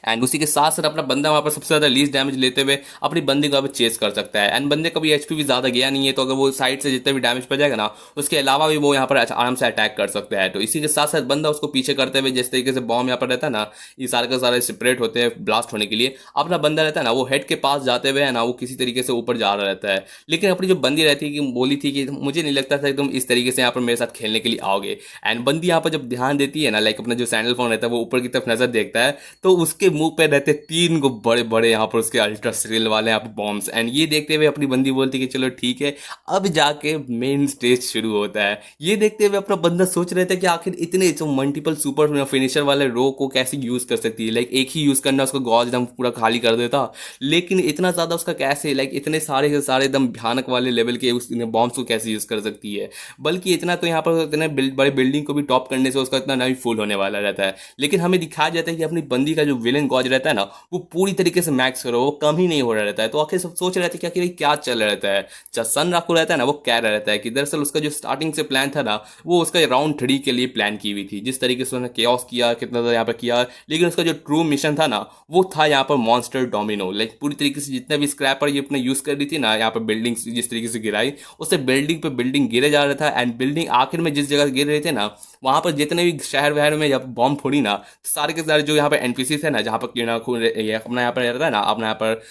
एंड उसी के साथ साथ अपना बंदा वहाँ पर सबसे ज़्यादा लीस्ट डैमेज लेते हुए अपनी बंदी को चेस कर सकता है। एंड बंदे का भी एचपी भी ज़्यादा गया नहीं है, तो अगर वो साइड से जितना भी डैमेज पड़ जाएगा ना, उसके अलावा भी वो यहाँ पर आराम से अटैक कर सकता है। तो इसी के साथ साथ बंदा उसको पीछे करते हुए, जिस तरीके से बॉम्ब यहाँ पर रहता है ना, ये सारे का सारे सेपरेट होते हैं ब्लास्ट होने के लिए, अपना बंदा रहता है ना, वो हेड के पास जाते हुए है ना, वो किसी तरीके से ऊपर जा रहा रहता है। लेकिन अपनी जो बंदी रहती है कि बोली थी कि मुझे नहीं लगता था कि तुम इस तरीके से यहाँ पर मेरे साथ खेलने के लिए आओगे। एंड बंदी यहाँ पर जब ध्यान देती है ना, लाइक अपना जो सैंडल फोन रहता है वो ऊपर की तरफ नजर देखता है, तो उसके मुंह पे रहते 3 को बड़े बड़े यहाँ पर उसके अल्ट्रा स्केल वाले यहाँ पर बॉम्ब्स। एंड ये देखते हुए अपनी बंदी बोलती है कि चलो ठीक है, अब जाके मेन स्टेज शुरू होता है। ये देखते हुए अपना बंदा सोच रहे थे कि आखिर इतने जो मल्टीपल सुपर फिनिशर वाले रो को कैसे यूज कर सकती है। लाइक एक ही यूज करना, उसको गॉज एकदम पूरा खाली कर देता, लेकिन इतना ज्यादा उसका कैसे, लाइक इतने सारे के सारे एकदम भयानक वाले लेवल के उस बॉम्ब्स को कैसे यूज कर सकती है। बल्कि इतना तो यहाँ पर इतने बड़े बिल्डिंग को भी टॉप करने से उसका इतना नहीं फुल होने वाला रहता है। लेकिन हमें दिखाया जाता है कि अपनी बंदी का जो विलन गॉज रहता है ना वो पूरी तरीके से मैक्स करो, वो कम ही नहीं हो रहा रहता है। तो आखिर सब सोच रहे थे कि आखिर क्या चल रहा रहता है। जब सन राकू रहता है ना वो कह रहा रहता है कि दरअसल उसका जो स्टार्टिंग से प्लान था ना वो उसका राउंड 3 के लिए प्लान की हुई थी, जिस तरीके से उसने केओस किया कितना ज़्यादा यहाँ पर किया, लेकिन उसका जो ट्रू मिशन था ना वो था यहाँ पर मॉन्स्टर डोमिनो। लाइक पूरी तरीके से जितना भी स्क्रैपर ये अपने यूज़ कर रही थी ना यहाँ पर बिल्डिंग जिस तरीके से गिराई, उससे बिल्डिंग पे बिल्डिंग गिरे जा रहा था। एंड बिल्डिंग आखिर में जिस जगह गिर रहे थे ना वहाँ पर जितने भी शहर वहर में जब बॉम्ब फोड़ी ना सारे के सारे जो यहाँ पर एनपीसी है ना जहाँ पर ये अपना यहाँ पर रहता है ना अपना यहाँ पर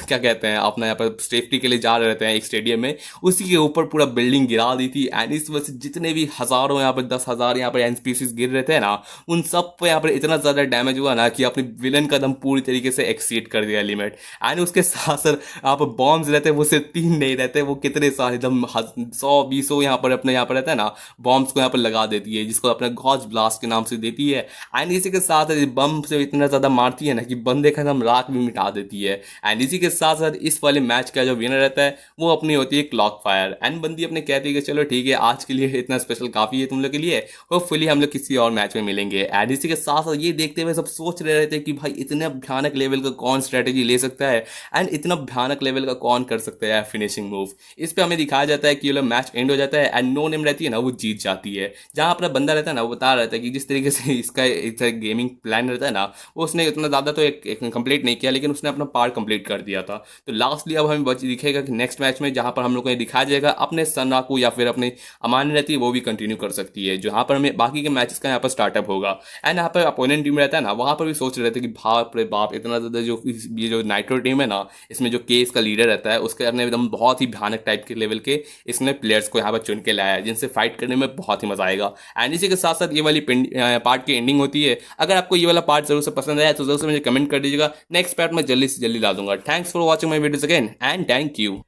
क्या कहते हैं अपना यहाँ पर सेफ्टी के लिए जा रहे रहते हैं एक स्टेडियम में, उसी के ऊपर पूरा बिल्डिंग गिरा दी थी। एंड इस वजह से जितने भी हज़ारों यहाँ पर 10,000 यहाँ पर एनपीसीज गिर रहे थे ना उन सब पे यहाँ पर इतना ज़्यादा डैमेज हुआ ना कि अपने विलन का दम पूरी तरीके से एक्सीड कर दिया लिमिट। एंड उसके साथ साथ यहाँ पर बॉम्ब्स रहते हैं वो सिर्फ 3 नहीं रहते, वो कितने सारे एकदम 100-200 यहाँ पर अपने यहाँ पर रहता है ना बॉम्ब्स को यहाँ पर लगा देती है, जिसको अपने गॉज ब्लास्ट के नाम से देती है। एंड इसी के साथ बम से इतना ज़्यादा मारती है ना कि बंदे का एकदम राख भी मिटा देती है। एंड इसी के साथ साथ इस वाले मैच का जो विनर रहता है वो अपनी होती है क्लॉक फायर। एंड बंदी अपने कहती है कि चलो ठीक है आज के लिए इतना स्पेशल काफ़ी है तुम लोग के लिए, होपफुली हम लोग किसी और मैच में मिलेंगे। एंड इसी के साथ साथ ये देखते हुए सब सोच रहे थे कि भाई इतना भयानक लेवल का कौन स्ट्रेटेजी ले सकता है एंड इतना भयानक लेवल का कौन कर सकता है फिनिशिंग मूव। इस पर हमें दिखाया जाता है कि ये मैच एंड हो जाता है एंड नो नेम रहती है ना वो जीत जाती है। जहाँ अपना बंदा रहता है ना वो बता रहा था कि जिस तरीके से इसका गेमिंग प्लान रहता है ना वो उसने उतना ज़्यादा तो एक कंप्लीट नहीं किया, लेकिन उसने अपना पार्ट कंप्लीट कर दिया था। तो लास्टली अब हमें दिखेगा कि नेक्स्ट मैच में जहाँ पर हम लोग को दिखाया जाएगा अपने सन राकू या फिर अपने अमानी रहती है वो भी कंटिन्यू कर सकती है, जहाँ पर हमें बाकी के मैचेस का यहाँ पर स्टार्टअप होगा। एंड यहाँ पर अपोनेंट टीम रहता है ना वहाँ पर भी सोच रहे थे कि बाप रे बाप इतना ज़्यादा जो ये जो नाइट्रो टीम है ना इसमें जो केस का लीडर रहता है उसके अपने एकदम बहुत ही भयानक टाइप के लेवल के इसने प्लेयर्स को यहाँ पर चुन के लाया है जिनसे फाइट करने में बहुत ही मजा आएगा। एंड इसी के साथ साथ ये वाली पार्ट की एंडिंग होती है। अगर आपको ये वाला पार्ट जरूर से पसंद आया तो जरूर से मुझे कमेंट कर दीजिएगा, नेक्स्ट पार्ट में जल्दी से जल्दी ला दूंगा। Thanks for watching my videos again and thank you.